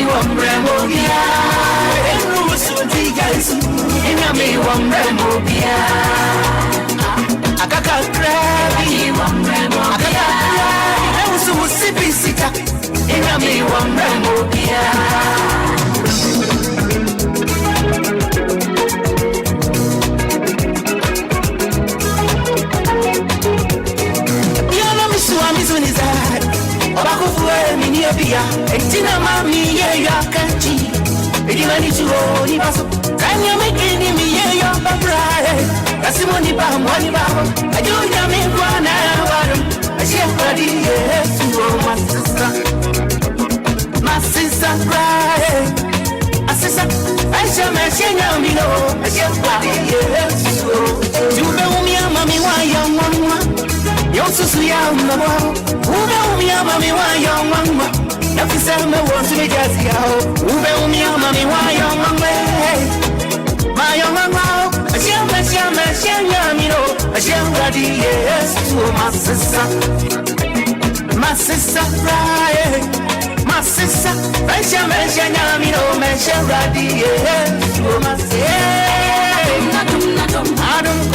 Obia. Obia. Akaka krabi. Akaka krabi. Eusu sipisica. Inami Obia. Obia, Etina Mami, ya canchi. Edimani to Nibaso, can you make any me, ya bride? Casimoni Bam, one Bam, I do Yami one hour. I share body, yes, to my sister cry. A sister, I shall mention Yamino, I share body, yes, to me, Mammy, why young one. You're so young, Mama. Who know me, Mammy, why young one? If you sell me, what's the gas? Who know me, Mammy, why young one? My young one, I shall mention, I shall ready, yes, to my sister, cry. My sister, I shall mention, I shall ready, yes, to my sister. I don't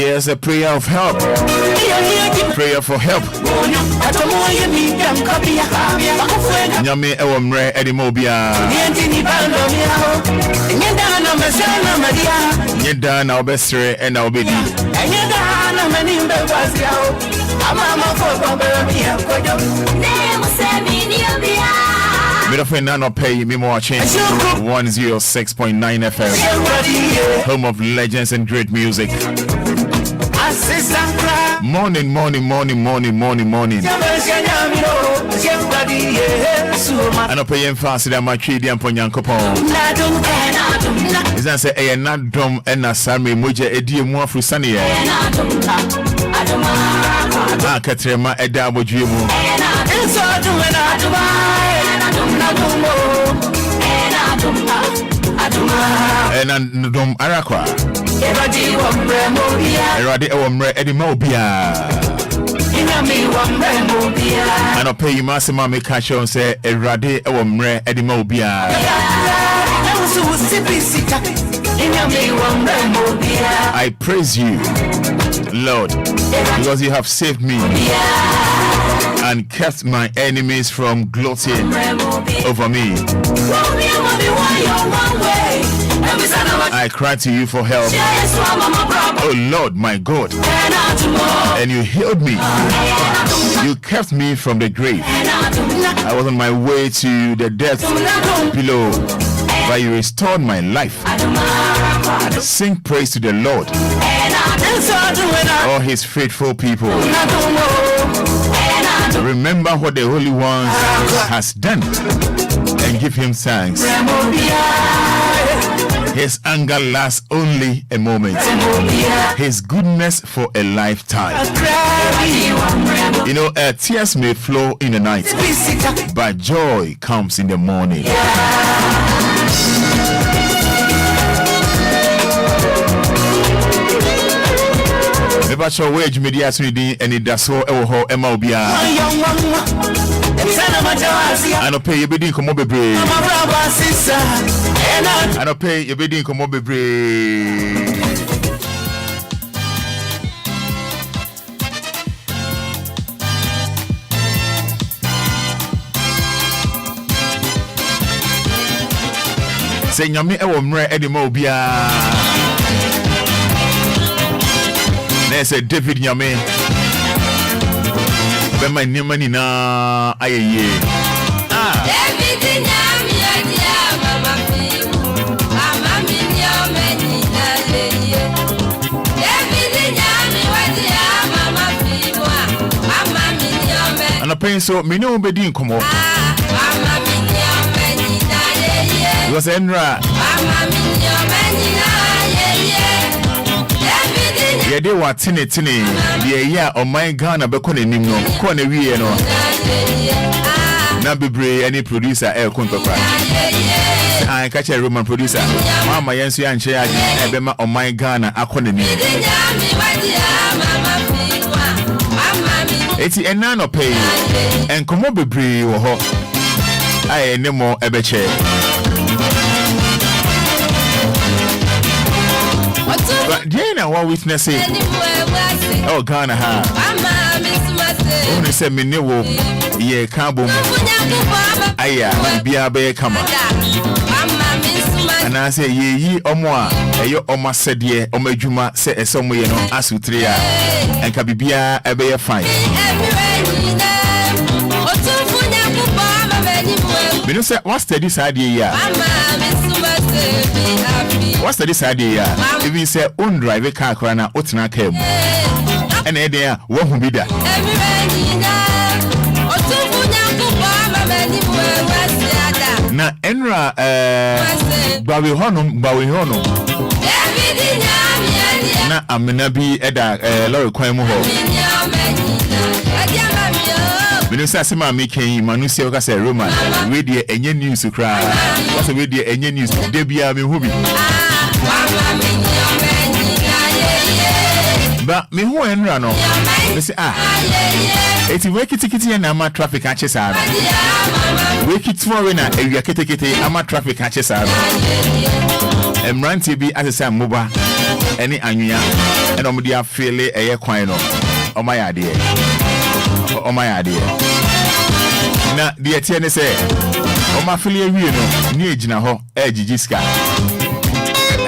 Yes, a prayer of help. Prayer for help. Nyame ewomre edimobia. Nyeda na obesre e na obedi. Mirafin Nano Pay me watching 106.9 FM, home of legends and great music. Morning. I don't pay fast that my tree and Ponyankopon. Is that say a not drum and a sami muja edi more for sunny? I catrema a double dream. And Dom Arakwa. Erade ewomre edimobia. I don't pay you massima me catch on say Erade ewomre edimobia. I praise you, Lord, because you have saved me and kept my enemies from gloating over me. I cry to you for help, oh Lord, my God, and you healed me. You kept me from the grave. I was on my way to the death below, but you restored my life. Sing praise to the Lord, all his faithful people. Remember what the Holy One has done and give him thanks. His anger lasts only a moment, his goodness for a lifetime. You know, tears may flow in the night, but joy comes in the morning. MiPROMO wage media suni Anidaso Wɔhɔ Obia. I don't pay you bidding come over bebre. I don't pay you bidding come over bebre. Say nyame ewomre edimobia. There's a David Nyame. When my name na aye. David Nyame, mama mi nyame. pain so me no be din komo. Was Enra. Yeah, they were tinny. Yeah, on my Ghana, but corner no, corner we no. Now be brave any producer, air contopa. I catch a Roman producer. Mama Yancy and Shea, Ebema on my Ghana, a corner. It's a nano pay and come up be brave or hot. I no more ebeche. But Jane, what witness it? Oh, Ghana, ha. Only said me no, ye cabo. Aya, be a bear come. And I say, ye, Omoa, yo, Oma said, ye, Omejuma, say a somewhere, no, Asutria, and Kabibia, a bear fine. Me no say what's this idea? What's this idea? If you say own drive a car corner, otina came. And there won't be that. Na enra bawi hono. Na amenabi eda lori kwan mu ho. When you say Sima making Manusia Cassa Roman, radio and news to cry. What's a radio and news? Debia me hobby. But me who and run on. They say, it's a wake it and I'm traffic catches out. Wake it tomorrow and we are kitty, I'm traffic catches out. And run TV as a Sam Moba, any Anya, and Omodia Fele a quino. Oh my idea. Oh my idea. Na the etienne say, oh my filia no, ni ejina ho, jiska.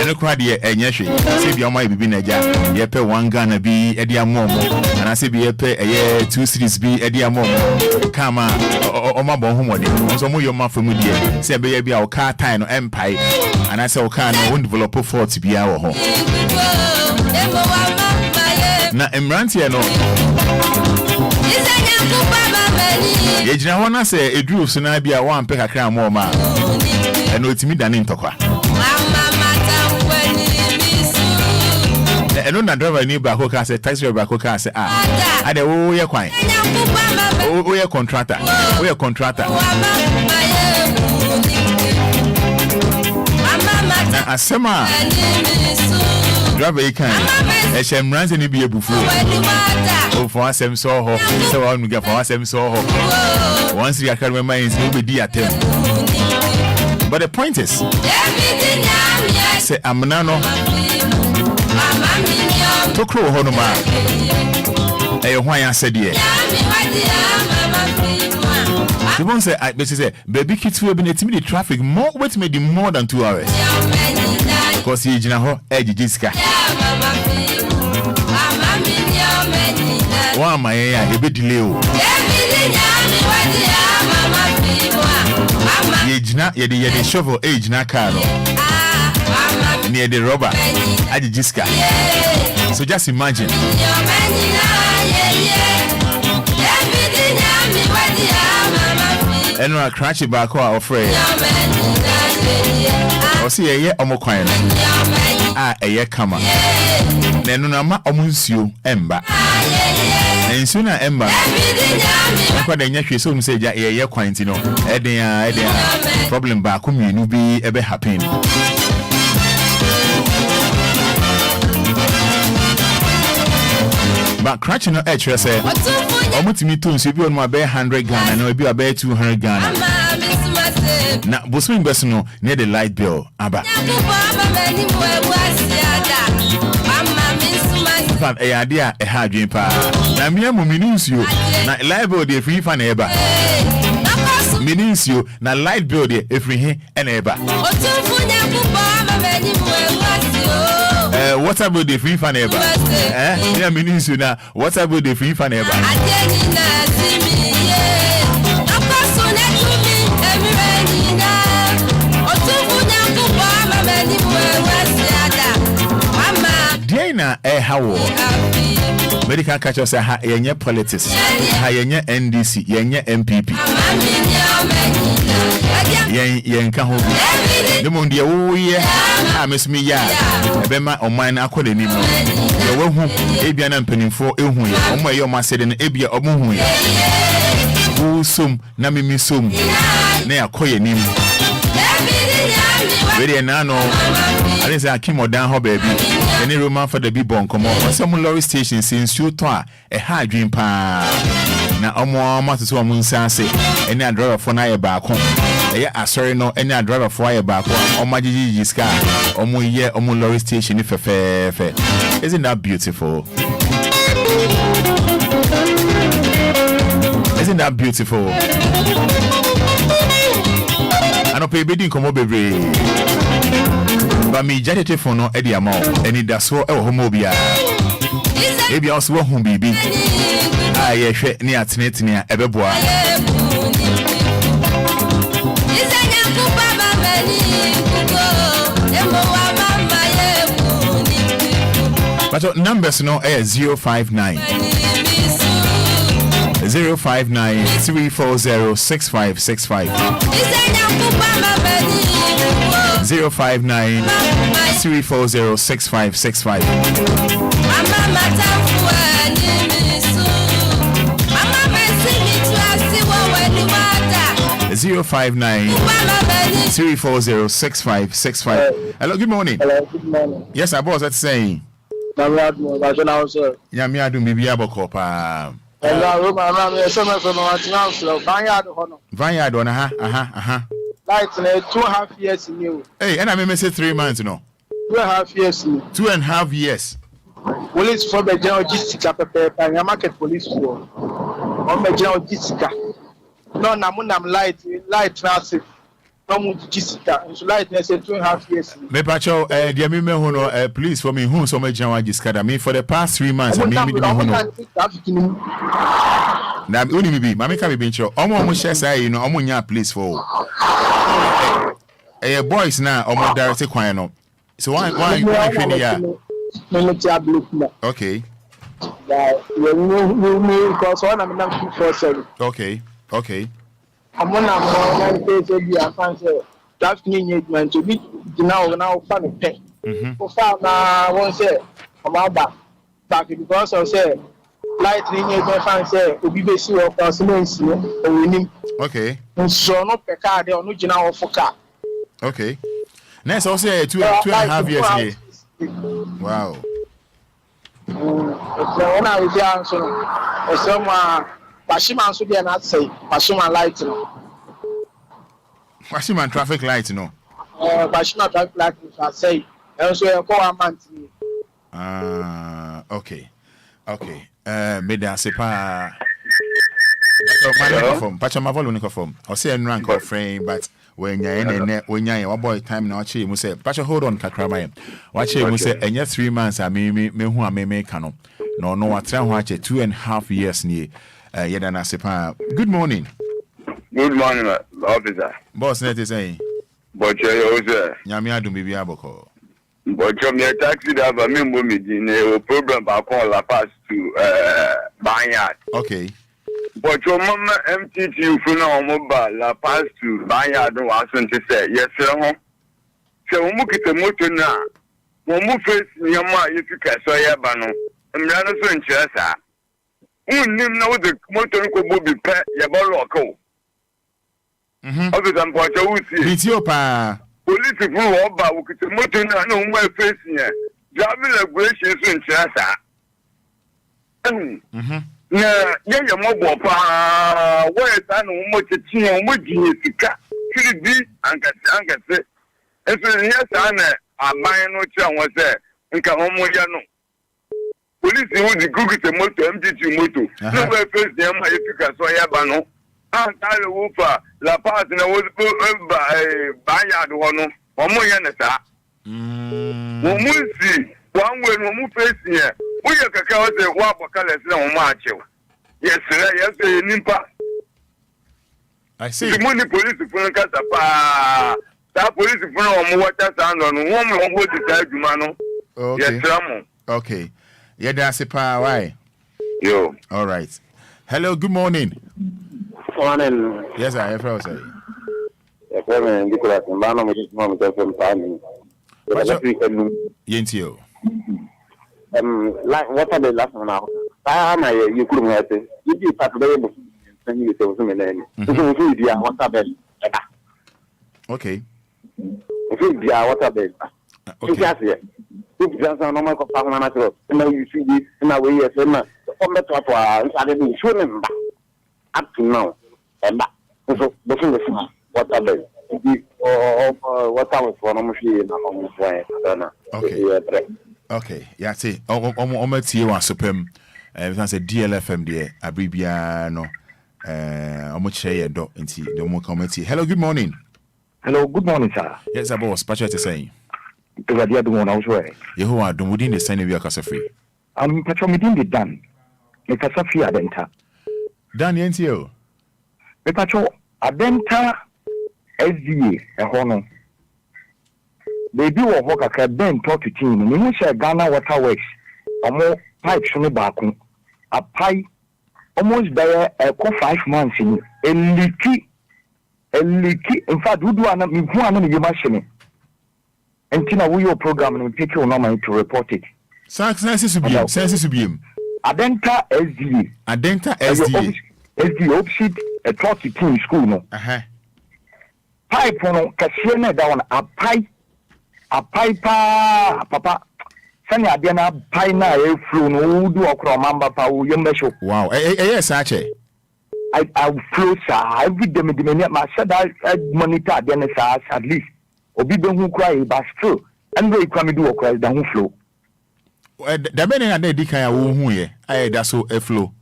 Eno kwa de enyeshi. Se bi o my bibi naja, ye pe 1 Ghana bi e dia momo. Na se bi ye pe 2 series bi e dia momo. Kama o ma bon homode. So mo yo ma famu die. Se be ye bi a o car time no empire. And say o car no won develop fort bi a wo ho. Na emrantie no Yejina wana se edru so na bia wan pe kakra mo ma eno otimi dane ntokwa eno na driver ni ba ko ka se taxi driver ko ka se ade wo ye kwan wo ye contractor na asema driver kan Eshem runs any be before. Oh, for us, I'm so hot. So I'm going for us, I'm so hot. Once you can remember, it's no be at them. But the point is, say, I'm nano to crow honoma. Eh, why I said, yeah. You won't say, I basically say, baby kids will be in traffic more, wait, maybe more than 2 hours. Because you know, edgy jiska. Why my a bit delay? Ye the shovel age na car near the rubber. Ajiska. So just imagine. And I crash it back or afraid. Or see a year omo kwan. A year kama. Nenu na ma omunsuo emba. Ensu na emba. Kwa da nya hwe so say ja year kwan ti no. Eden problem ba ko mienu bi ebe happen. But crutch no extra say omutimi to nso bi on ma be 100 Ghana na obi be 200 Ghana. Na bosun beso no near the light bill aba. Fan e idea e ha dwen pa. Na me am minunsio na light bill dey free fan eba. Minunsio na light bill dey e free he na eba. Water bill dey free fan eba. Yeah minunsio na water bill dey free fan eba. Dina how medical catcher say ha yenye politics ha yenye NDC yenye MPP yen ka ho ne mo ndie wo ye ha mesumi ya ebe ma oman akode ni no ye wo hu ebia na mpanimfo ehu ye omo ye omo asede no ebia omo hu ye wo som na mimi som na yakoye nim Very nano. I didn't say I came down her baby. Any Roman for the big bon come on. Some lorry station since you toa a high dream pa. Now omo matter to moon say any driver for na back home. Yeah, sorry no any driver for a back home. On my GG scar. Omo ye omo lorry station if fair. Isn't that beautiful? Isn't that beautiful? I don't pay bidding come over. But me jadete for no Eddie amount. Anidaso Wɔhɔ Obia also who baby. Ah, yeah, near Tinet near Ebeboa. But numbers no 059 059 340 6565 059 340 6565 059 340 6565. Hello, good morning. Hello, good morning. Yes, I was saying. Yamiadu maybe Abokopa. Vineyard on Like 2.5 years new. Hey, and I may say 3 months, no. 2.5 years new. 2.5 years. Police for the general logistica prepare and market police for on the general logistica. No, Namunam light transit. No logistica. So light say 2.5 years. Me pacho dear me hono police for me who so much general logistica. Me for the past 3 months I mean me hono. Na uni bi mama ka be ncho omo share say you know omo nya place for boys na omo direct kwan no so why hwe ya okay because one am 247 okay omo na mo say bi afan say traffic engagement to be now fan pay for far na one say omo back because of say light engagement fan say obi be see work consultancy o winim okay so no pe car dey onu gina off car okay next also 2.5 years here wow so when I was young so someone Pashima so dey na say Pashima light no Pashima traffic light no Pashima traffic light I say and so e call month okay Media sepa Pacha my volume form. I say en rank of frame, but when you boy time now achi mu say Pacha hold on kakraba watch mu say enya 3 months I me hu ameme kano no watra ho ache 2.5 years ni yeda na sepa. Good morning officer boss net is saying but you say nyame adum bibia aboko but you taxi driver me mo me di ne problem ba call la pass to Vineyard. Okay. But your mama MTT for now mobile la pass to Vineyard no asan to say yes sir. So mo kite moto na mo face nyama yefika so ya ba no. Mra no so nkyere sa. Unnim na wo de moto ko bobi pe ya ba lock o. Officer Mpocha wusi. Bitio pa. Police for Oba wukite moto na no mo face nya. Driving regulation so nkyere sa. Na yeye mobo pa we ta no mo chichi mo ginye sika kiri bi ankase eso nya sa na aban no chi anwo se nka mo ya no police wo di gugite moto MTT moto no we face dem ma yefika so ya ba no antale wo fa la pass na wo ba ya do no mo ya na sa mo mu si one way no mu face here we kaka o se wa bokale se na mo achew yes nimpa I see the money police for kasa pa that police for no mo water sound no mo hold the aduma no yes ramo Okay. Yeah, that's a power. Why? Yo. All right. Hello, good morning. Morning. Yes, I have also. FM Nicholas Mbano mo just mo FM time. Yentio. Like what are the last one now? My you couldn't have it. You start very much. Send you to some name. So you what are the Okay. What are the okay. If there's a normal compartment, now you see this in a way as a man. From the top, I didn't show them up to now. And that so the what are they? What I was for almost okay. Okay. Yeah, see, almost you are superb. I say DLFM there. Abribia no. Almost share dog into the more committee. Hello, good morning. Hello, good morning, sir. Yes, I was Patrick to say. Because I don't want to You are doing within the same of your free. I'm patrolling the done. The Casafi Adenta. Dan Yentio. The patrol Adenta SDA, a honor. They do a work at Ben talk to team. And you say Ghana Water Works, or more pipes from the back. A pipe almost there 5 months in a leaky. In fact, we do an machine. And Tina, we your program and we take your number to report it. Census Subium. Adenta SDA. Adenta SDA. SDA opposite a 32 school. No. Pipe on Cassiana down a pipe, papa. Sani Adiana Pina a flu no do a cromamba power young show. Wow, yes, actually. I flow, sir. Every day, my said I monitor then at least. Obi who cry, but still, and they come do a cry down flow. The men and they decay who I that's so a flow.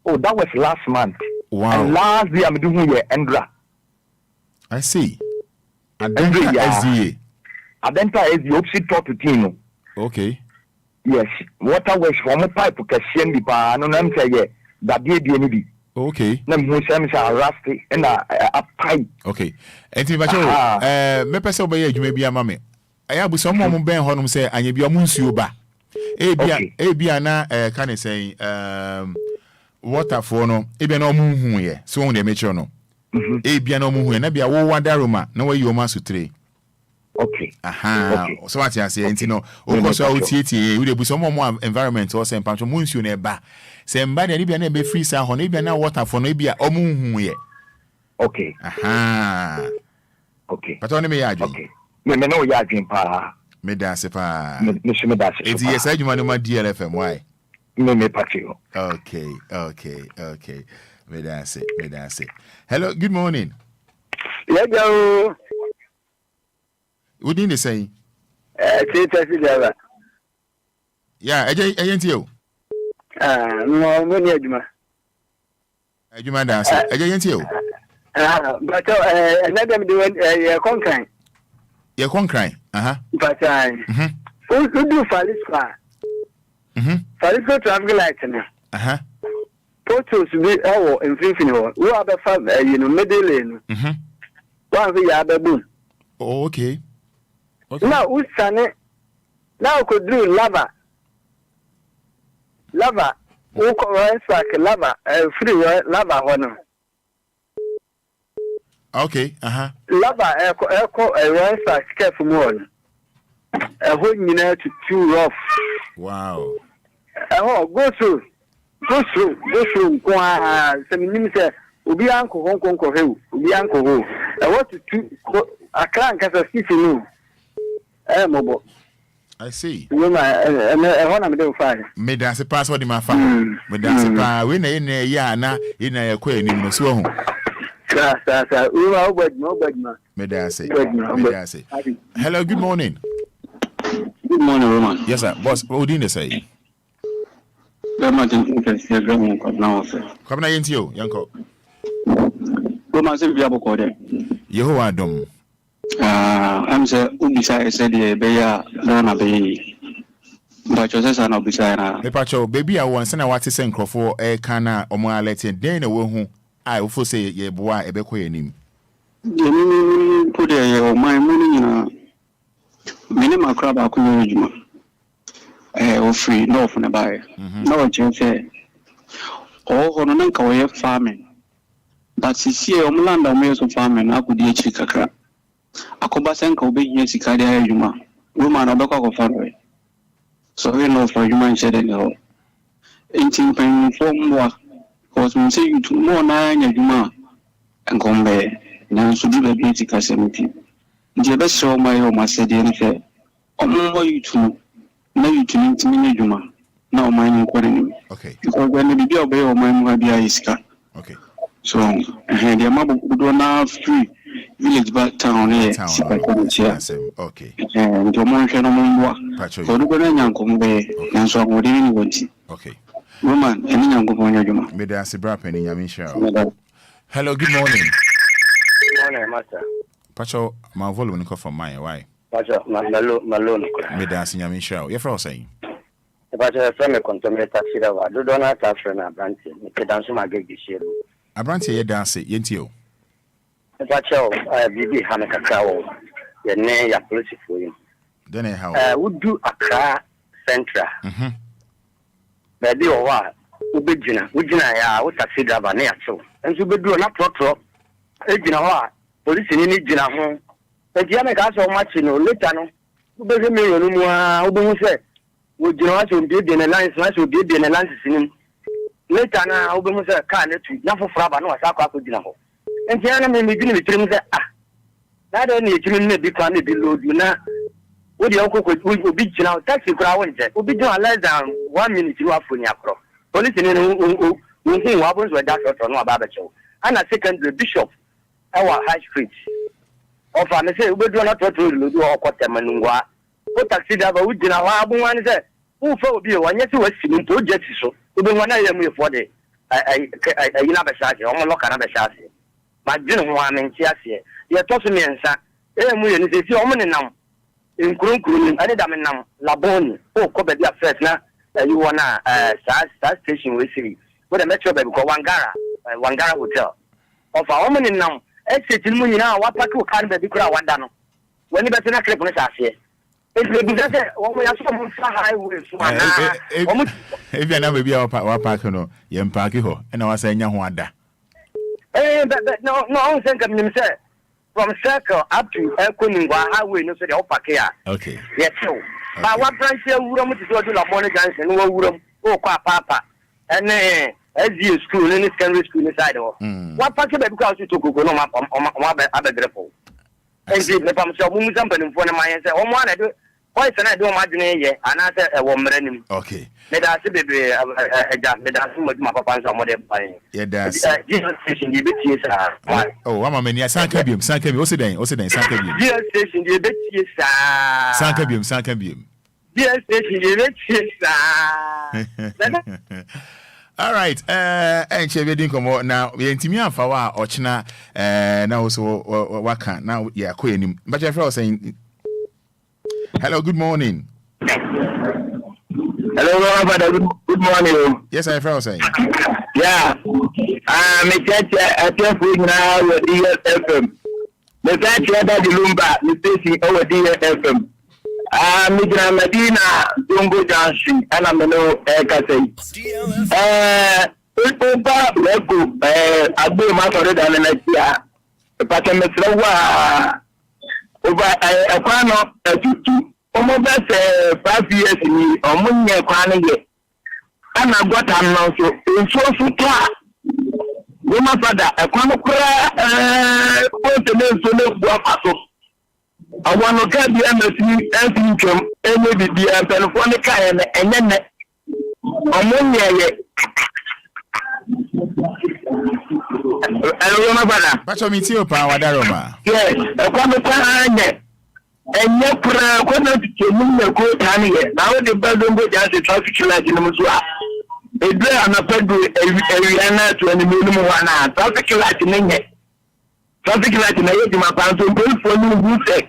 Oh, that was last month. Wow. And last year I'm doing here, Andra. I see. Adenta SDA. Adenta is the opposite talk to Tino. Okay. Yes. Water works from a pipe to Cassian the bar, and I'm saying that did the enemy. Okay. Nam who sends a rusty and a pipe. Okay. And if I me person obey you may be a mammy. I have someone Ben Honum say, and you be a Munsuba. Abia na can I say, water for no, Ebia no moon here, so on the metro no. Abia no moon, and Abia one daruma, no way you must three. Okay. Aha. Okay. So what you say, you know, of course, I would see we be some more environment or some punch Munsu neba. Somebody Ebia na be free sa honey, Ebia na water for no Ebia or moon here. Okay. Aha. Okay. But only me, okay. Me no ya dream pa. Me dance pa. Me dance. It's yes, I do my DLFM. Why? Me patio. Okay. Me dance. Hello, good morning. Yeah, go. What did you say? Yeah, I ain't you. No, money, Juma. Juma dance. I ain't you. But another doing a conquering. You're conquering. But who do Falisca? Falisca travel light now. Photos be our in Finfinio. We are the father, middle lane. One we are the boon. Okay. Now, who's son? Now could do lava. Who could like lava, free lava one. Okay, Lava, echo, a rice like careful one. A whole minute to too rough. Wow. Oh, go through. Some names Ubi Uncle Hong Kong Hill, Ubi Uncle Ho. I want to a crank as a city. Mobile. I see. I want to do fine. Me dance a password in my phone. Me dance a pa. We in a yana in a quay in the swamp. Me dance. Hello, good morning. Good morning, Roman. Yes, sir. Boss, what did you say? Come na into you, Yanko. Roman, say we have a code. Yehovah Dom. I'm saying, Ubisa said, Beya, Lana Bay. But your son of Bisana. The patrol, baby, I want to send a what to send for a cana or more letting Dana who I will say, ye boy, a bequay him. You put my money in a minimum crab. or free, no from the buyer. No chance. Oh, no, no, farming. But see, land of males of farming, I could be a chica. I could pass and go be here, Sicadia, Yuma, woman of the cock of family. So we know for human shed and all. 18 penny for more, cause we say you to more 9 Yuma and come back. Now, so do the beauty casamity. The best show my home, I said, anything. Oh, you to know you to need to me, Yuma. Now, mine accordingly. Okay. Because when the baby obey or mine will be a iska. Okay. So, the amount of good one free village back town here. Okay. And your man can work. For the good and come back, and so what do you want? Okay. Woman, any young woman, you must. Made us a brap and Yamisha. Hello, good morning. Good morning, Master. Pacho, my volume from my why? Pacho, Malone. Made us in Yamisha. You're from saying. Pacho, from a contaminated taxi, I do not have friend Abranti. Make a dance my gig this year. Abranti, you dance it, Yentio. Pacho, Bibi Hanaka Cow, your name, your policy for you. Then how? Would do a car central. Baby or what? Ubijina, what taxi driver near so. And so be do not trot. Ejina, police in Jina home. But Yamaka so much, later no. Ubezi me, Ubu said, would you not be in a line, so I should be in a line singing. Later now, Ubu said, can't let you, not for Fraba, no, I can't dinner. And Jana may be doing it, not only a may be coming below you now. Would your uncle would be now taxi crowd, would be doing less than 1 minute you have for your crop. Police in who think happens with that or no barbershop. And a secondary bishop, our high street. Of I say, we do not do or Quatamanua. What taxi driver would dinner, one said, who for be one yet to a sitting to jet so. We don't want to hear for the Yabashaki, or lock another chassis. My dinner one and chassis. You're tossing me and sa. And if you omen now. In Kurun, I did them Laboni, oh, Kobe first now. You want a station we see. What a metro baby called Wangara Hotel. Of our woman now, exit in Munina, what Paku can't be crowd one down. When you better not clip on us here. It will be just we have some highways. If you never be our Pacono, Yam Pakiho, and I was saying Yawanda. Eh, but no, I think of himself. From Circle up to Kuningwa Highway, no city of Pakia. Okay. Yes, so. But what branch here would go to La Bonnie Johnson, no room, oh, Papa, and as you school, in this secondary school inside. What part of it because you took go up on other grapple? And the pump shop, whom somebody in front of my answer, oh, one I do. Why can I do my dinner? And I said, a woman. Okay. Let us be my papa and what buying. Yeah, that's Jesus station, you bet. Oh, I'm a man. Sankabium, what's the name? Sankabium. Jesus station, you bet. Sankabium. Yes, yes. All right. And she didn't come out now. We intimate for our Ochina. Now so what can now? Yeah, Queen. But your friend saying, hello, good morning. Hello, Fada. Good morning. Yes, I feel saying. Yeah. Me catch a telephone now with DLFM. Me catch the Lumba, me station over DLFM. Me jina Medina, Dongo Junction, and I'm no Kasei. Opa, Lego, Abu Masore than next year. But I'm a slow over a quano, a tutu. Almost 5 years in me, or Munya Quanny. And I got a now so in so far. Woman Fada, a quano, both the names to look for. I want to get the MSC income, and maybe the Telefonica and then Amunia. I remember that. But I'm in power, Daroma. Yes, a quano. And yet, when I came in go down here, now the building go down the traffic light in the Musua. A day on a pedal, a to any minimum 1 hour. Traffic light in it. Traffic light in the my pants to go for you who say.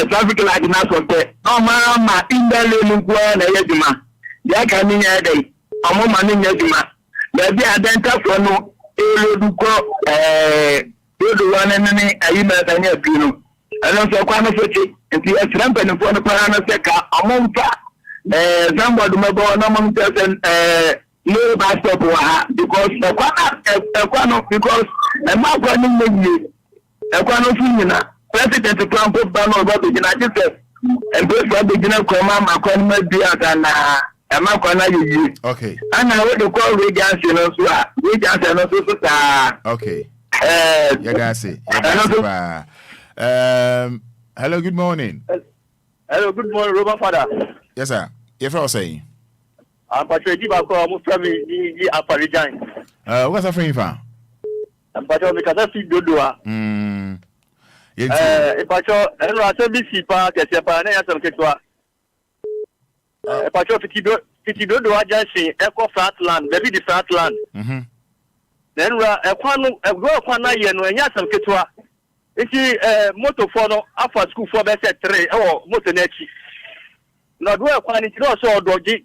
Traffic light in us of that. No, mamma, in the living one, a yedima. They can in a day. A woman in yedima. There be a dental for no, a one and a email and a pino. I don't say quite much, and the ramp and for the Parana Seca, a month, somebody may go no man no bus stop because because a man running me president to plan put down about the United States and those who begin command and okay. And I want to call Regents, okay. Hello, good morning. Hello, good morning, Robert Fada. Yes, sir. If I was saying, I'm Patrick Gibako, family, what's that for you? I'm Patrick because I feel good. If I show, and I said, BC Park, as a partner, some Ketua. If I show 50 do I just say, Echo flat land, maybe the flat land. Then a one year, no, and yes, some Ketua. It's motor for no after school for best 3 or motor nechi. Not do a quantity also dodgy.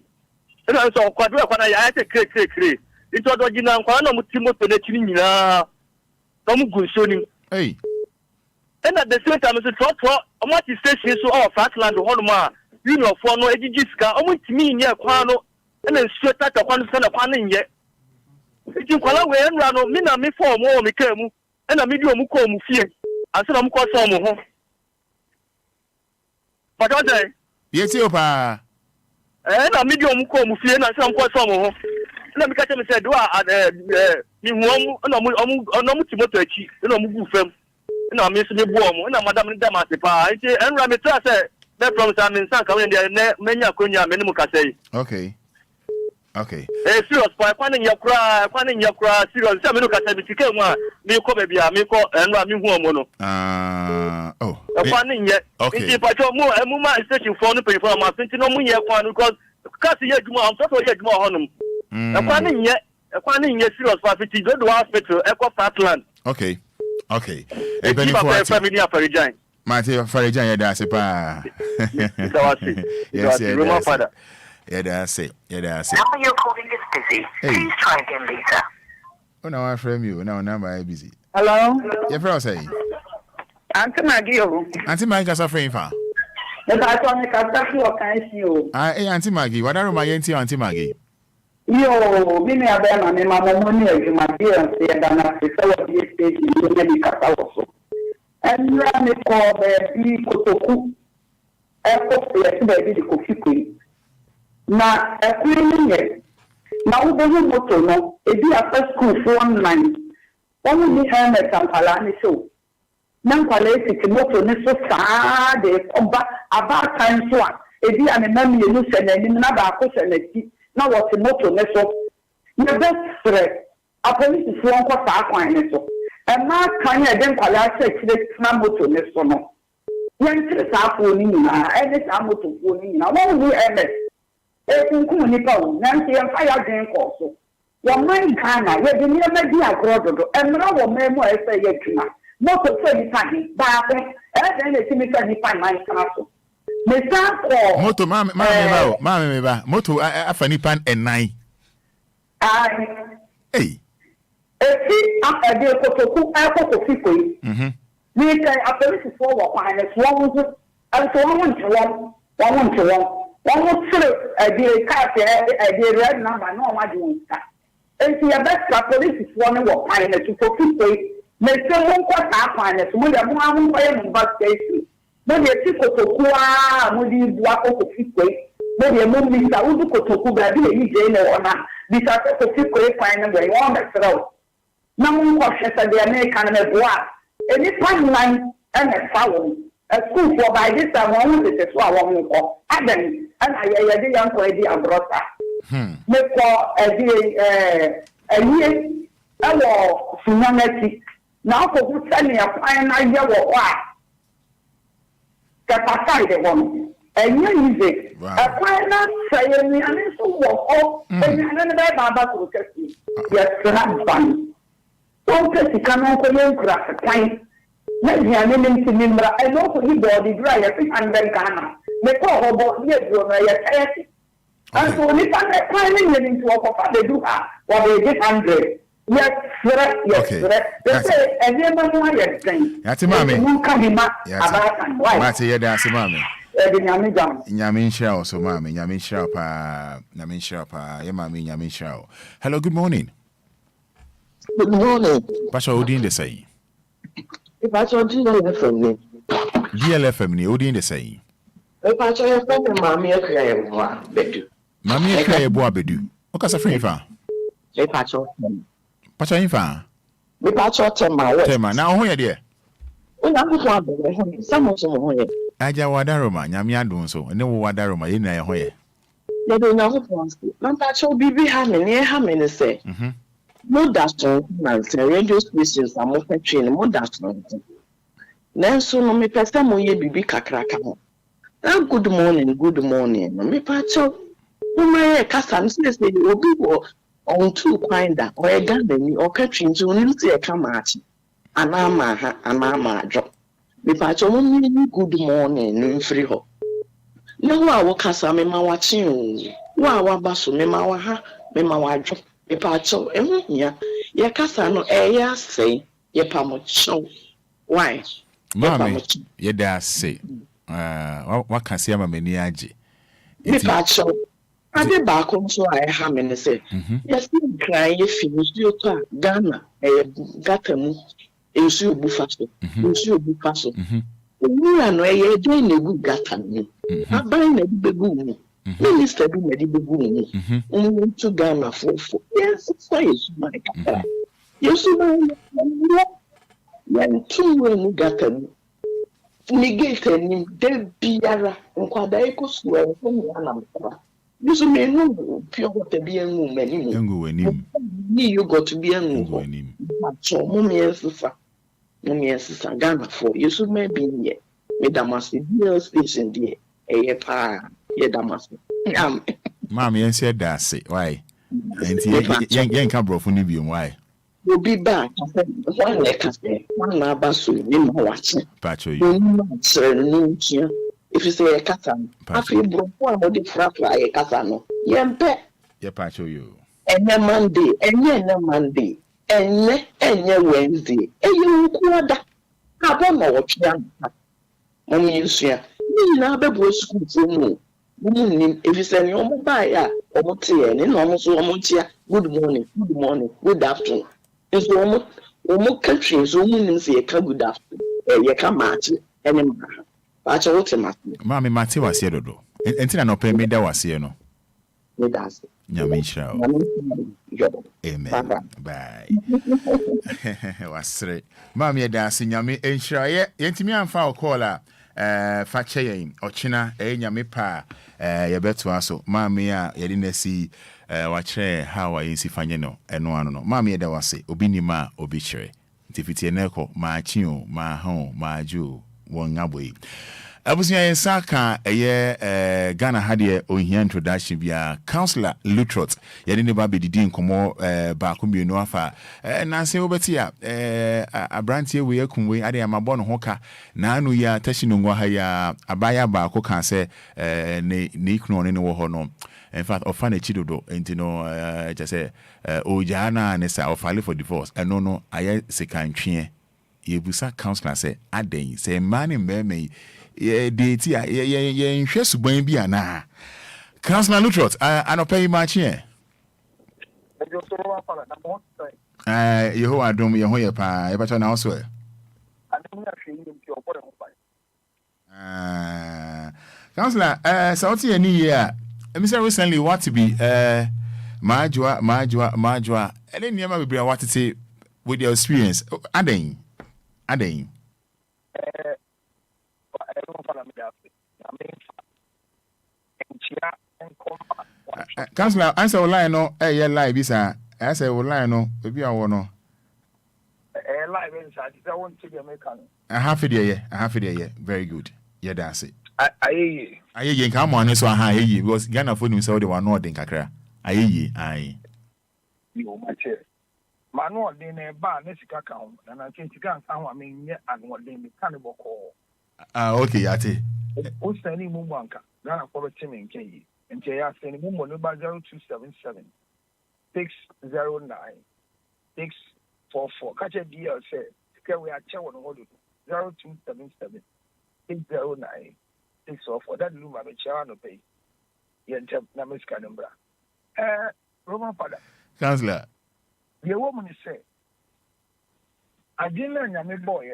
And also, quite well when I take create. It's all dodgy now, no motor nechi. Some good showing. Hey. And at the same time, it's a thought for a multi station so our fat land, one you know, for no edgiska, almost me near Quano, and then straight at a one son of one yet. If you call away and run on Mina me for more, me came, and a medium call Mufia. I said, I'm called some home. But what day? Yes, you pa. And a medium call Mufia, and I said, I'm called some home. Let me catch him and said, do I me home, and I'm not to cheat, and I'm move them. No, Miss Warm, and Madame Damasipa, and Ramitra said, that from some in San Carindia, many a Kunya, Menimuka say. Okay. Okay. Serious, by finding your cry, serious, some look at the came one, me come maybe a miko and Rami Womono. Oh, finding yet. Okay. If I told more, a moment station for the people, I'm thinking no money because yet more, I'm so yet more on them. A finding yet serious for 50 go to hospital, Echo Fatland. Okay. Okay. Family for Regina. Matthew Farajan, that's it. Yes, yeah, that's it. Number you're calling is busy. Please try again later. Oh, no, I frame you. No, number is busy. Hello? Your friend say. Auntie Maggie. Auntie Maggie, is a friend. But I told me to can't you. Auntie Maggie, what are my Auntie Maggie? Yo, me a bema me mama money my dear say that na se so be stage you me kasa wo. And ra me ko be kotoku. E ko se be di kofi koi. Na e ku ni ye. Na wo be moto no, e bi after school for online. Wọ́n ní helmet Kampala ni so. Na Kampala ti moto ni so saa de oba aba kan so a. E bi a me na me nu se na ni na ba ko se na ti. Now what's the motto neso? The best threat. A police is one for Sakwan neso. And now can you then call us a motto neso no? When to Sapo Nina, and it's a motto for Nina. What will you MS? It's in Kumunipo, Nancy and Fire drink also. Your mind Ghana, where the near media grotto, and now memo I say yet. Not a funny time, but then they see me find my castle. Moto mama moto afani pan enai hey after the kotoku akoko fikoi we can police for what and so and so one the car the red number no ma do nta enti ya best police for no what and so fikoi me say won kwa ta pan so mo da mo amu kwa ye mo station. No, the Kotoku, Modi, Wako, Fikwe, no, the Mumisa, Udu Kotoku, Babi, Jane, or not, because the Fikwe find a way on the throat. No one questions the American as well. Any timeline and a foul. A school for by this time, one is a swallow. Adam, and I had a young lady of Rosa. Make for a year, a war, humanity. Now, for good sending a fine idea or what? The one, and you music. A final saying, and so walk, and another Baba to catch you. Yes, not fun. Don't catch you come on for your craft a time. Let me have to remember. I know for you body dry, I think, and then Ghana. They call her about years, and so if I'm a timing into a papa, they do her, or they get 100. Yes, yes, they say, and then I'm saying, that's a mammy. Why? That's a mammy. Nyamin Shao, so mammy, Yamin Sharpa, Yamin Sharpa, Yamami, Yamin Shao. Hello, good morning. Good morning. Pasha Odin the say. If I told you DLFM, DLFM, Odin the say. if I told you, Mammy, I cry, bedu. Mammy, I cry a boa bedu. What's a free fa? If I told him, Pasha Infa. if I told him, my way. Now, who are there? When I was one, some of them way. Aja Wadaroma, Yamian doing so, and no Wadaroma in a way. They don't know who Mamma told Bibi Hammond, near Hammond, say. No doctor, radio stations are more training, more doctor. Then so no me pesa mo ye bibi kakraka ho. Good morning. Me pa cho. No my kasa nse say obi wo on two kinda or e Ghanaian or catching to ni ti e kamachi. Anama ha anama adwo. Me pa cho mo ni good morning no free ho. No wa wo kasa me ma wa chi o. Wa baso me ma wa ha me ma wa adwo. Me pa cho e ho hia. Ye kasa no e ya sei ye pa mo cho. Why? Mami, ye da say. What can see my many aji? Me pacho. Ade ba ko so I ha me ne say. Yes, you cry you finish you to Ghana gatamu. Ensu obu faso. Ensu obu faso. Owura no ye dey na gu gata ni. Aban na di begu ni. Minister bi na di begu ni. To Ghana for. Yes, so is my gata. Yes, when two when gata ni. Negate ni de biara nkwada ekosu e fo mi anampa yusu me no pure water bi enu mani mu engu wanim ni you got to be enu wanim so mo me ensisa Ghana for yusu me bi ye me damasi DL station die eye pa ye damasi mama yen say da say why enti yen ka brofo ni bi why obi ba one lekase one na baso ni mo wachi pacho you if you say kasa afi brofo a de frafra e kasa no yempe ye pacho you enye Monday enye Wednesday eyi nkuoda abo na wotwa mo mi nsua ni na bebo school no nim if you say ni omo ba ya omo te ni na omo so omo tia good morning good afternoon is omo country so omo nim say ka good afternoon ye ka match ene ma acha wote ma mama mate wase dodo entina no pe me da wase no me da se nyame nshira amen bye wasre mama ye da se nyame nshira ye yentimi amfa o call a fa che yen ochina nyame pa ye beto aso mama ya ye di nasi wa kire how wa yensi fanye no eno ano no mama ye da wase obi nima obi kire ntifiti eneko ma chi o ma ho ma ju won aboyi abusia yensa ka Ghana hade ohia introduction bia counselor Lutrot yede ne ba bedidi nkomo ba ko mienu afa na se obeti a abrantie we akunwe ade amabɔ no hoka na anu ya tashinungwa ha ya abaya ba ko kan se ne ikunu ne wo ho no in fact ofana chidodo entino just say ojana ne sa ofale for divorce eno no aye sekantwe yebusa counselor say aden say man mbeme ye date ye nhwe suban bi ana counselor Lutrot anopay ma chie yeho adom ye ho ye pa ye bacha na oso counselor sauti ye ni ye a Mr. recently what to be majwa and then you be what to say with your experience aden Counselor answer line no yeah live bisa answer line no be a wono live inside I want to be American half a day very good yeah that's it aye come on so aye because Ghana for him say they were not den kakra aye you my chair manual den e ba na sika kan na sika kan ho amenye anwo den me kan boko okay yate o sani mu banka Ghana for be team nke yi nti ya sani mu no ba 0277 609 644 kache DL say sika we a che wono hodo 0277 609 takes off or that Lumba be chairman of pay. Yentem na meska nombra. Roman Fada. Counselor. The woman say, I didn't know boy.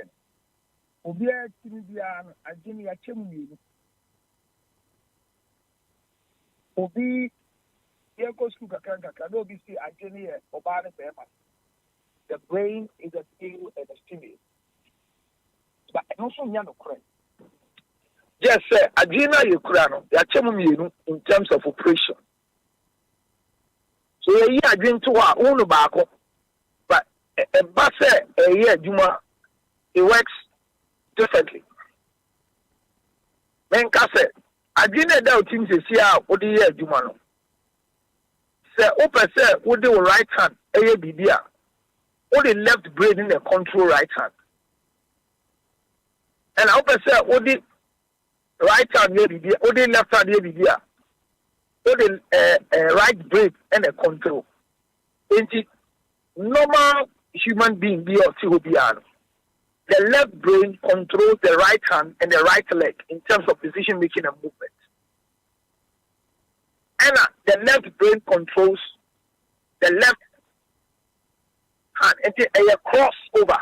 Obia Tinibian, I didn't achemu. Obi Yako Skuka Kano be see Ageni Obana Bema. The brain is a skill and a stimulus. But also Yano Kren. Yes, sir. Agena Ukrano, the achemu in terms of operation. So I didn't to our own tobacco. But a basse a year Juma, it works differently. Menka said, I didn't doubt him to see how what the year Jumano. Say, open say, what the right hand, a BBA, or the left brain in the control right hand. And I open say, what the right hand, BBA, or the left hand, BBA, or the right brain and the control. Ain't it normal human being be or Tihobiano? The left brain controls the right hand and the right leg in terms of decision making and movement. And the left brain controls the left hand. And a crossover.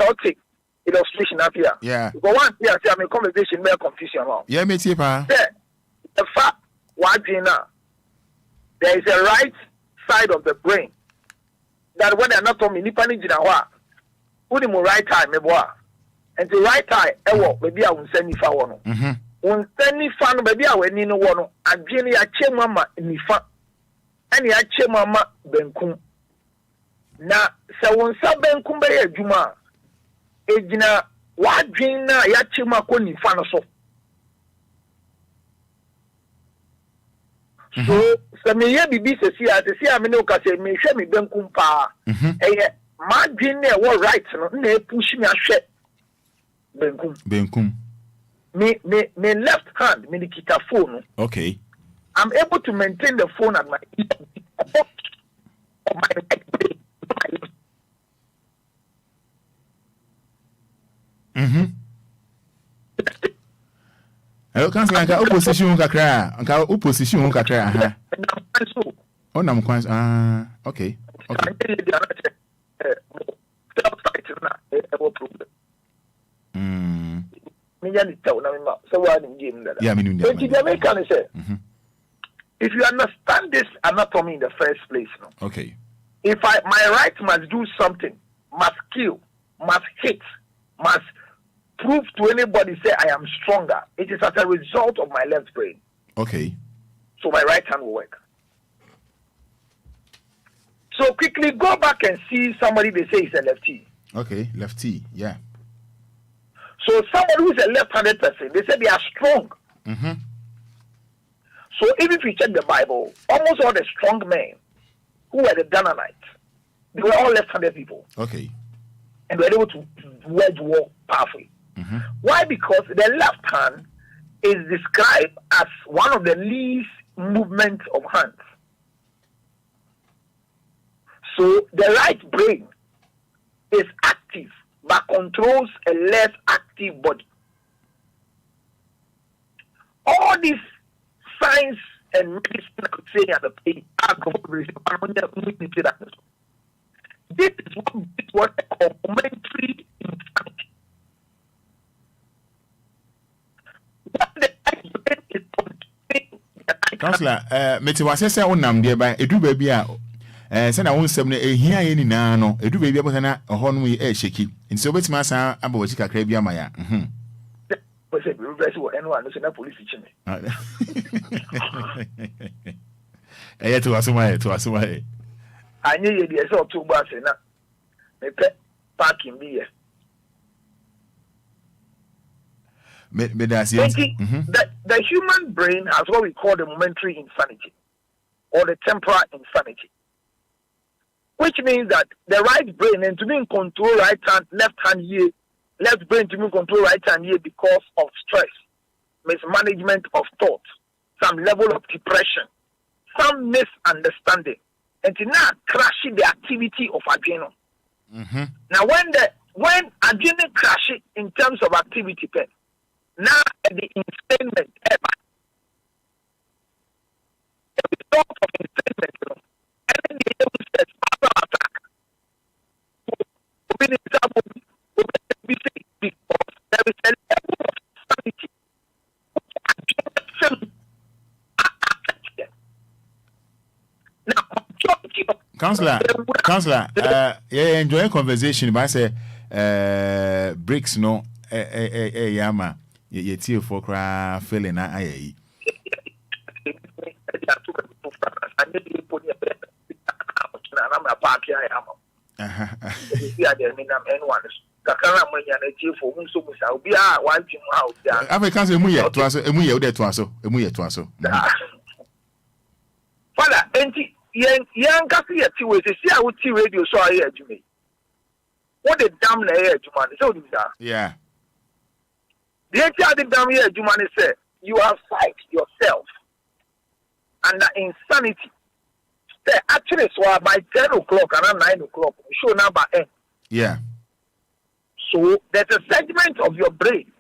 I'll take illustration up here. Yeah. But once here, I'm a conversation where confusion around. Yeah, me too, pa. The fact what now, there is a right side of the brain that when they're not talking, put him right eye, and the right eye, maybe I will send you for one. When send you for maybe I will need no one. And Jenny, I check mama in the fun, and I check mama benkum. Now, so when some benkum by a juma, Ejina, what dream now, Yachima Koni Fanaso. So, me ye be to see, I see, I mean, no, say, me, show me benkum pa. My dream there was right, no, push me a shed. Benkum. Me left hand, me the kita phone. Okay. I'm able to maintain the phone at my ear. Hello, Council, anka opposition kakra. Anka opposition kakra. Aha. Oh, nam kwans. Okay. Yeah, if you understand this anatomy in the first place, no? Okay. If my right must do something, must kill, must hit, must prove to anybody say I am stronger, it is as a result of my left brain. Okay. So my right hand will work. So quickly go back and see somebody they say is a lefty. Okay, lefty, yeah. So somebody who is a left-handed person, they say they are strong. So even if you check the Bible, almost all the strong men who were the Ghanaians, they were all left-handed people. Okay. And they were able to wage war powerfully. Why? Because the left hand is described as one of the least movements of hands. So the right brain is active but controls a less active body. All these science and medicine I could say at the pain are corroboration. This is what a complementary insanity. What the right brain is controlling the right. Counselor, meti wasese onam de ba edu ba bia se na wonsem na ehia ye ni na no edu ba bia bo na ho no e sheki nti obetima asa abawachi kakra bia ma ya But say reverse what anyone no say na police chime to asuma anye ye de say to ba say na me pe parking bi ye the human brain has what we call the momentary insanity or the temporal insanity, which means that the right brain and to be in control right hand, left hand here, left brain to be in control right hand here because of stress, mismanagement of thought, some level of depression, some misunderstanding, and to now crashing the activity of adrenal. Now when adrenal crashes in terms of activity, now the insanement ever. The result of insanement, and then the able says power attack. Because there is a level of sanity. Counselor, yeah, enjoy conversation, but I say, bricks no, yama, ye tear for cry, feeling I. Africans, emuye to us. Fada, young Cassie at 2 ways, see, I would see radio so I hear to me. What a damn layer to man, so yeah. The entire damn year, Jumani said, you have fight yourself under insanity. They actually so by 10 o'clock and 9 o'clock, show number end. Yeah. So there's a segment of your brain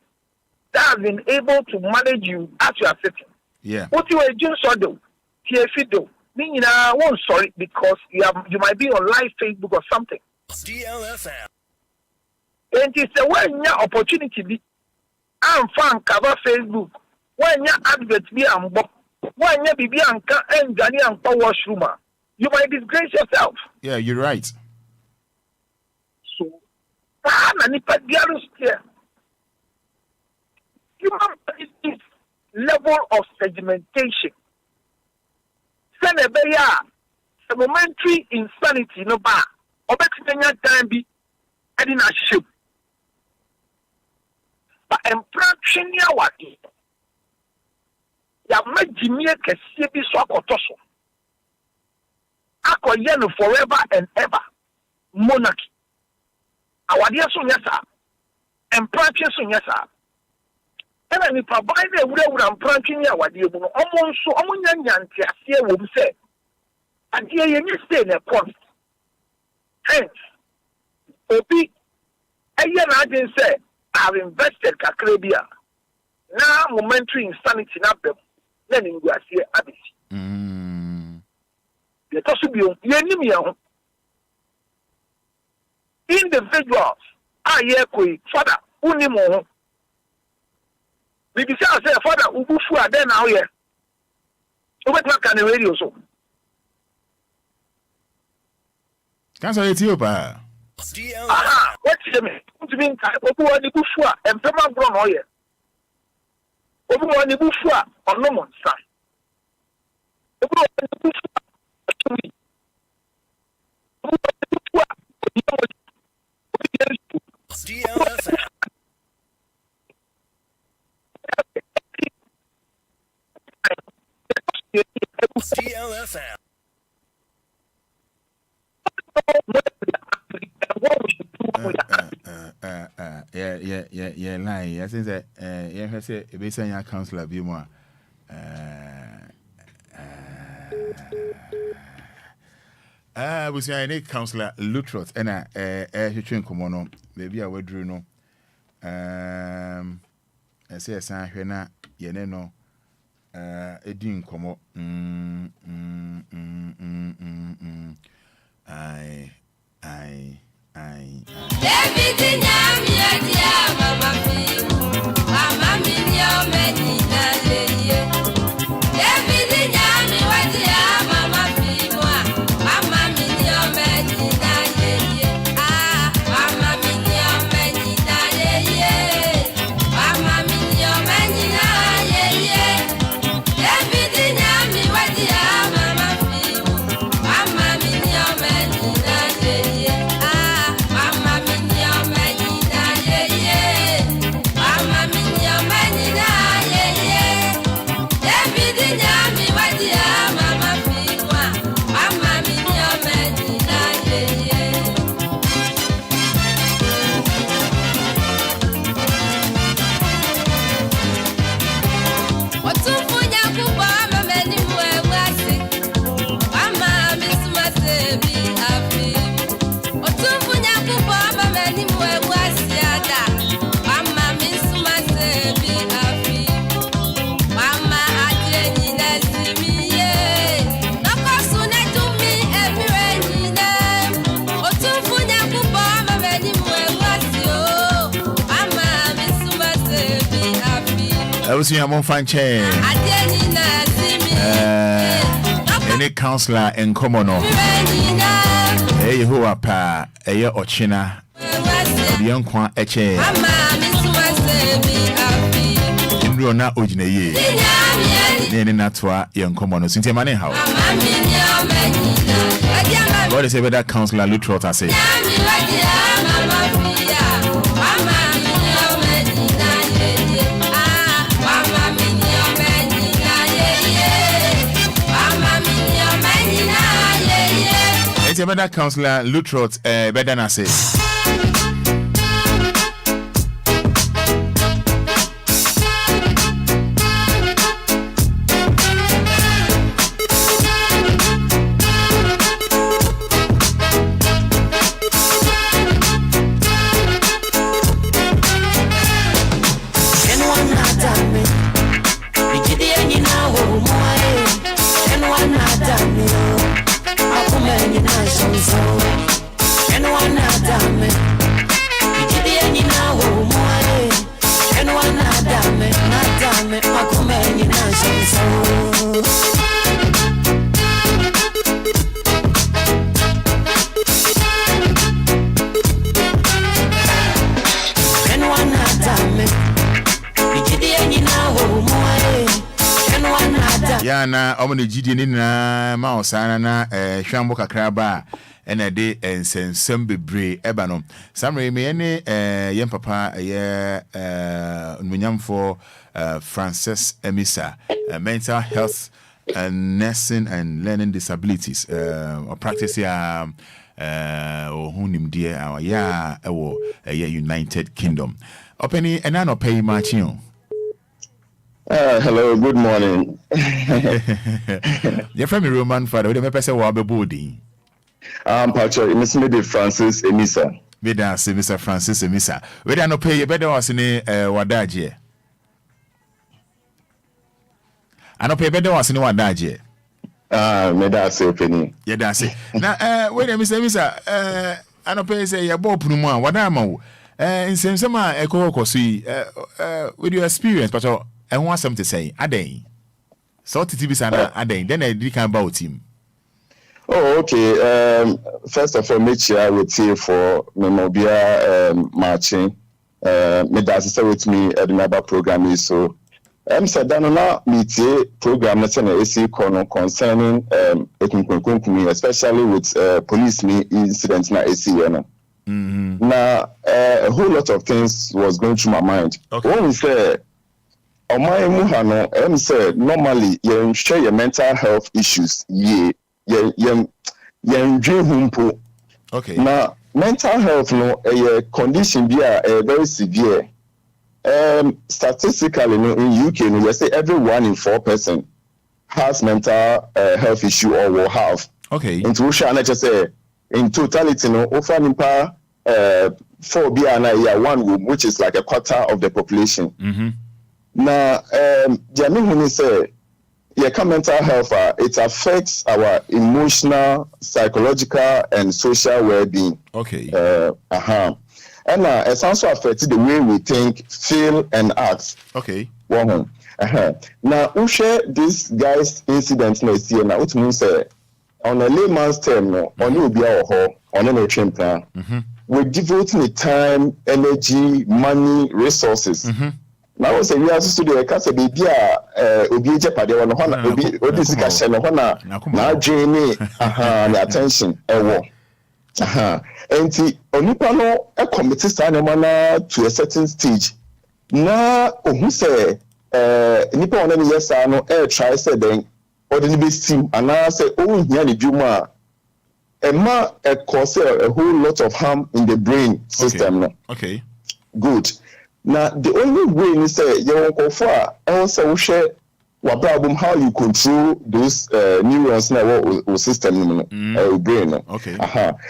that has been able to manage you as you are sitting. Yeah. What you are doing, so do, TFIDO. Meaning, I won't sorry because you might be on live Facebook or something. DLFM. And it's a when your opportunity be. I'm fan cover Facebook. When your advert be and when you be and Ghanaian washroom, you might disgrace yourself. Yeah, you're right. So, human level of segmentation. Send a momentary insanity no bar. Obexenya time be adding a ship. But impression ya wadi. Ya majimie kesiye bi so akotoso. Akoye no forever and ever. Monarchy. Awadi so nyasa. Impression so nyasa. And I provide a wood and planting ya wadi ebu no almost so omunyanyanti asie wo say. And here you stay in a point. Hence, Obi, I didn't say I've invested Kakrabia. Now momentary insanity in them. Then in Guasia Abbey. The possible individuals are here, Fada, Unimo. Because I say, Fada, Ubufu are there now here. What can the radio so? Can't say it's you, pa. Aha, what's the mean? What do you mean? Obu on the Bufua and Pema Brown Oye. Obu on the Bufua on no one's son. Obu on the Bufua to me. Obu on the Bufua, DLFM. DLFM. Yeah, lie. I think that yeah, say be saying your counselor be more. We say I need counselor Lutrot and I train come maybe I would drew no. I say a sign here na ye no. Edin komo I David nyamia dia mama fi mama mi ni o medina ye David nyami wa dia mama fi mama mi ni o medina ye ah mama mi ni o medina ye mama mi ni o medina ye David nyami wa dia mama fi mama mi ni o medina ye was your mom fan chair. Any counselor in common. Hey, who are pa, a year or china, the young quan a chair. Indro na ojine ye. Nene natwa young common, since your money house. What is about that counselor Lutrot? I say. It's about that counselor Lutrot, better than I say. Na omone gidi ni na ma osana na hwambo kakraba ena de ensensem bebre eba no samre me ne yem papa ye nunyamfo Francis Emisa mental health and nursing and learning disabilities or practice ya hunim die ya ewo United Kingdom openi ena no pay machin. Hello, good morning. You're from a Roman Fada. We don't say what body. Patrick, Mr. Francis Emisa. We don't say Mr. Francis Emisa. We don't pay you better was in Wadaje. I don't pay better was in Wadaje. Me that's say penny. Yeah, that's it. Now, wait a Mr. Emisa. I don't pay say your bob no more. Wadamo. In same summer, echo kosi. With your experience, but I want something to say. Aden. So TV sana Aden. Then I did about him. Oh, okay. First of all, make sure with you for Obia marching. Me that's with me at another program is so. Said that meet program that's an AC concerning especially with police incidents na AC Now a whole lot of things was going through my mind. Okay. When we say Omai Muhano, said normally you share your mental health issues. Okay. Now mental health no a condition be a very severe. Statistically in UK, you say every 1 in 4 person has mental health issue or will have. Okay. Into just say in totality, no often 4 be one room, which is like a quarter of the population. Now, Jamie say, mental health, it affects our emotional, psychological, and social well-being. Okay. And it also affects the way we think, feel, and act. Okay. Now, who share this guy's incident next year? Now, what means say on a layman's term, on Obia Wɔhɔ, on a train plan, we're devoting the time, energy, money, resources. Now, we say we have to do the case baby Obia Jepade on Obi discussion on now journey the attention and onipa no a committee stand to a certain stage. Na who say nipa on any yes no try say then or the best team and I say oh here the juma cause a whole lot of harm in the brain system. Okay. Good. Now the only way is say you go for also share what problem how you control those neurons na or system brain. Okay.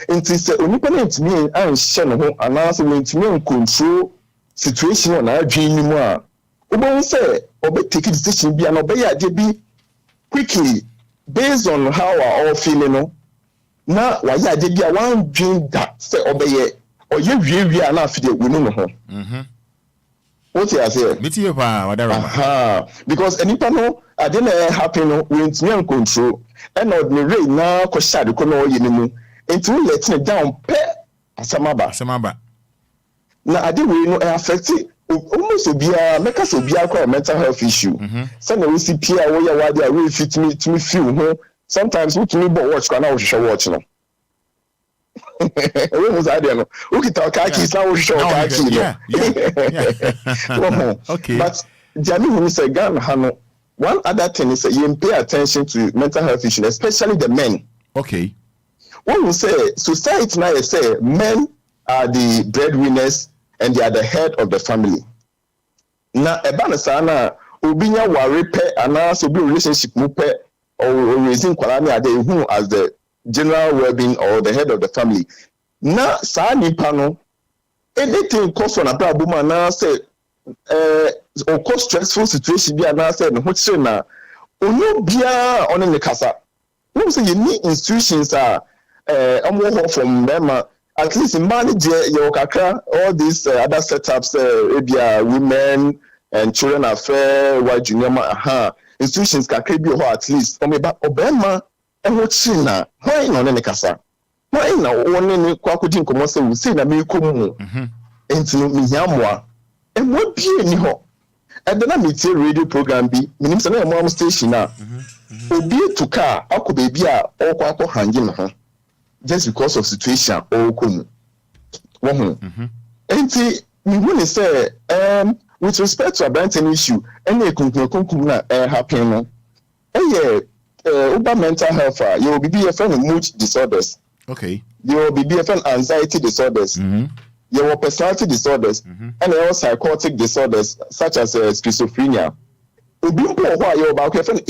It is independent me and share no and also me control situation on our dream more. Obo say obe take decision be an obey be quickly based on how we all feeling no. Na why ya be one dream that say obey or you we na fit we no ho. What you say? Because any panel, I didn't happen with me control, and ordinary now, Koshad, Kono, Yinimu, until letting it down, Samaba. Now, I didn't affect it. Almost Obia, make us Obia mental health issue. Some of see Pia, why they are really fit me to me feel. Sometimes we can watch, can I watch no. When was I there? Okay, Kaki is now show Kaki. Okay. But Jamie, when you say Ghana, one other thing is you pay attention to mental health issues, especially the men. Okay. When we say society now, say men are the breadwinners and they are the head of the family. Now, ebana sana obinya worry pe ana so be relationship mu pe or raising kwalani ade who as the general well-being or the head of the family. Now, sa nipa no anything cause for na problem na say or cause stressful situation bi na say no hotire na onyo bia on the kasa. We say you need institutions from them at least manage your kakra all these other setups women and children affair white junior institutions kakra bi at least obema China, why no ne kasa? Why na one ne kwakodi nkomo se wo sei na me komu. Enti mi hiamoa. E mo bie ni ho. E de na me tie radio program bi, minim se na mo am station na. Obi to car akọ baby a okwa hangi no ho. Just because of situation o komu. Wo ho. Enti mi woni say with respect to a banting issue, any kunkum na happen no. About mental health, you will be BFN mood disorders. Okay. You will be BFN anxiety disorders. You will personality disorders and also psychotic disorders such as schizophrenia. You will be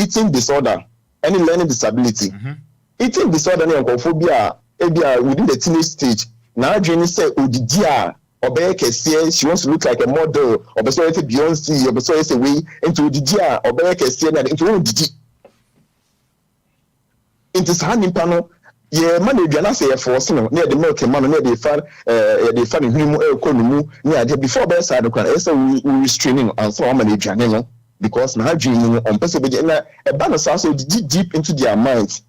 eating disorder, any learning disability. Eating disorder and phobia within the teenage stage. Now, Jenny said, Odidia, or she wants to look like a model, or Beyonce, or Beyonce way into Odidia, or into Odidi. Into Sahani panel, ye money Gana say for near the milk man, near the fan in him near before best side of we restraining and so many janino because now dreaming on possible a balance also deep into their minds.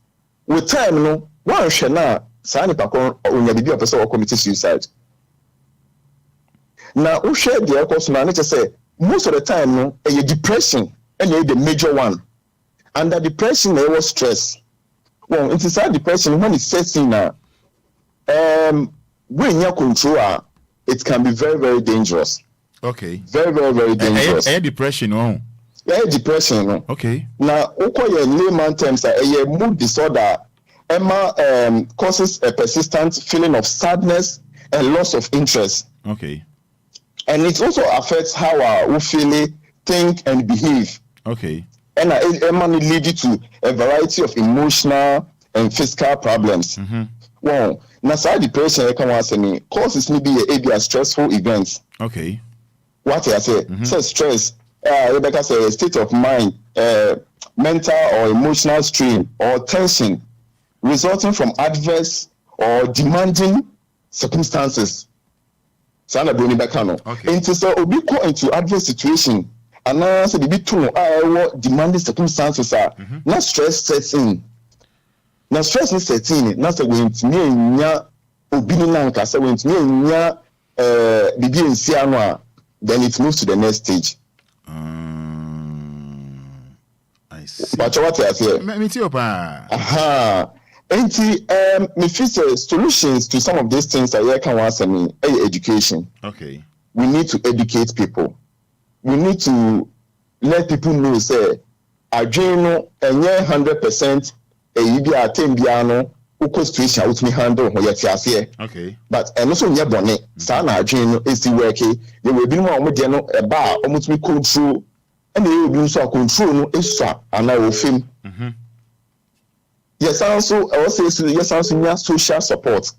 With time, no one shana Sahani Pakon or the person or committed suicide. Now, who shared the course manager say most of the time, no, a depression and the major one. Under depression, there was stress. Well, inside depression, when it sets in, when you control, it can be very, very dangerous. Okay. Very, very, very dangerous. Depression, oh. Depression, no. Okay. Now, in layman terms, a mood disorder, causes a persistent feeling of sadness and loss of interest. Okay. And it also affects how we feel, think, and behave. Okay. And it may lead you to a variety of emotional and physical problems. Well, now side depression causes maybe a stressful events. Okay. What I say, so stress, Rebecca say a state of mind, mental or emotional strain or tension resulting from adverse or demanding circumstances. Sana Bruni Bakano. Into so obi go into adverse situation. And now, so the big two demanding circumstances are not stress sets in. Now, stress is setting. Now, so when it's me and ya, Obinanka, so when it's me and ya, Bibi and Sianwa, then it moves to the next stage. I see. But what I say? Me too, pa. And me feel solutions to some of these things that you can answer me. Education. Okay. We need to educate people. We need to let people know say adweno enye 100% eyibi atembiano uko situation out me handle ho yeti ase. Okay. But eno so nye bone sa na adweno esi work ye we bi no mo de no eba omutumi control and ye obi so control no esua ana wo fem. Yes also yes also nya social support.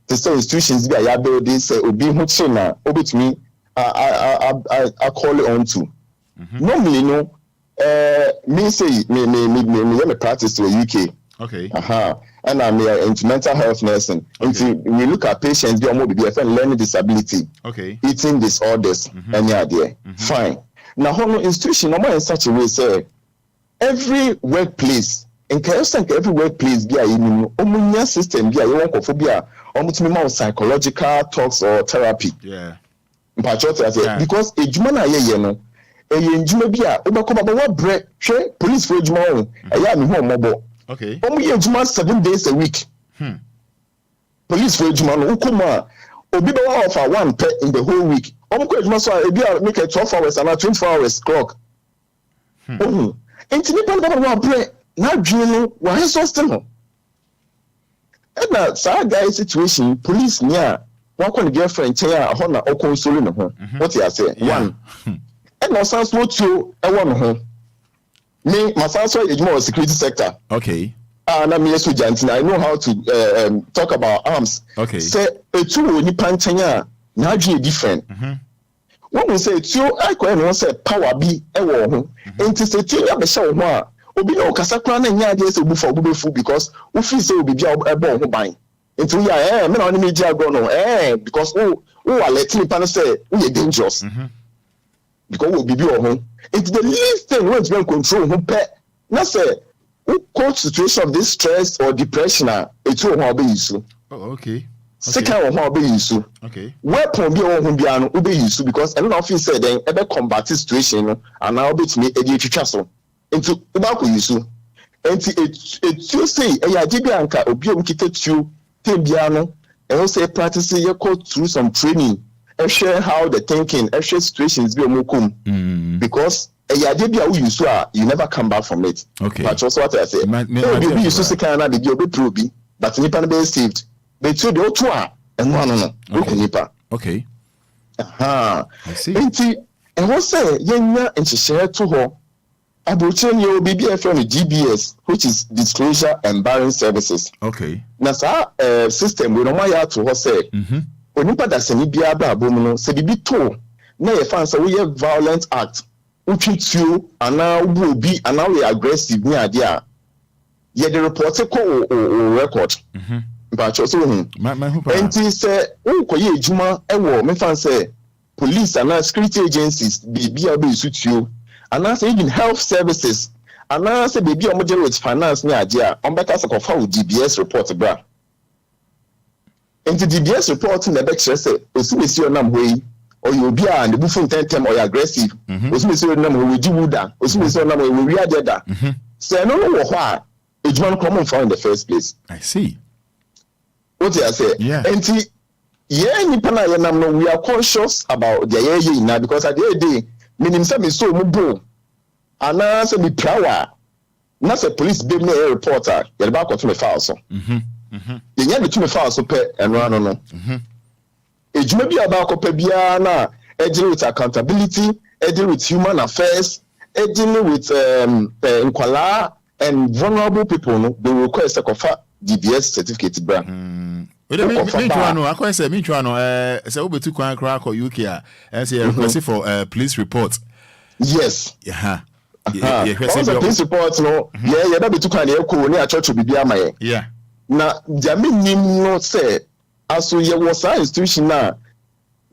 The institutions bi ya build this obi hu china obetumi I call it on to. Normally, no, me say me practice to the UK. Okay. And I'm into mental health nursing. Into we look at patients be learning disability. Okay. Eating disorders. Any idea? Fine. Now, how institution in such a way say every workplace. In case every workplace be a system be a psychological talks or therapy. Yeah. Because a jumana ye no a juma be a what bread police for juma mobile. Okay. Ye juma 7 days a week. Police for juma no ukuma obi be offer one pet in the whole week. Juma so make a 12 hours and a 24 hours clock. What bread. Now, Juno, why is so still? And now, sad guy situation, police near one can girlfriend, chair, a honor, or consoling home. What you say? One. And now, sounds what to a one home. Me, my son's is more security sector. Okay. And I'm yes with Jantin. I know how to talk about arms. Okay. Say a two when you pantania, now different. When we say two, I can say power be a war. And to say, tell you, show more. Obi no kasa kra na nya ade se bufa obubefu because we feel say obi bia ebo ho ban nti we me na oni meji agro no because we alert me pan say we dangerous because we bibi o ho it's the least thing we can control ho pe na say we coach situation of this stress or depression etu ho obe yisu okay second ho obe yisu okay weapon bi o ho bia no obe yisu because any of you say then ebe combat situation no and now obetumi edi twitwa so into ubako yisu enti etu say eyaje bi anka obi o mkite tu tembia no e ho say practice ye go through some training and share how the thinking and share situations bi omokum because eyaje bi a wo yisu a you never come back from it. Okay, but also what I say obi yisu se kan na de bi obi probi but nipa no be saved but you do to a eno no no nipa. Okay, I see. Enti e ho say yenya enchihye to ho Abuchen yo BBF from GBS, which is Disclosure and Barring Services. Okay. Now, sir, system we no more to her say. Onipa da seni bia ba abomu no se bibi to na ye fan say we violent act. Utwitwu ana ubi ana we aggressive ni ade a ye the report ko o record. But so enti say ukoye ejuma ewo me fan say police and security agencies bibia be sutuo. And I say even health services, and I say baby I'm with finance near idea. I'm better to confirm DBS report, bra. Into DBS report in the back say, "Osumi your name way, or you be and the buffon 10 or you aggressive. Osumi your name we do that. Osumi your name we read that. So I don't know why it's one common for in the first place. I see. What I say? Yeah. And we are conscious about the now because at the end of the day. Meaning say me so mubo ana say me prawa na say police be me a reporter ye ba ko to me file so ye nya me to me file so pe eno no ejuma bi aba ko pe bia na e deal with accountability e deal with human affairs e deal with inkwala and vulnerable people no they request a kofa DBS certificate bra me say obetu kwan kra ko UK and say request for police report. Yes. Yeah. Police report no. Yeah, that be too kwan e ko ni a church bibi amaye. Yeah. Na jami nim no say aso ye was a institution na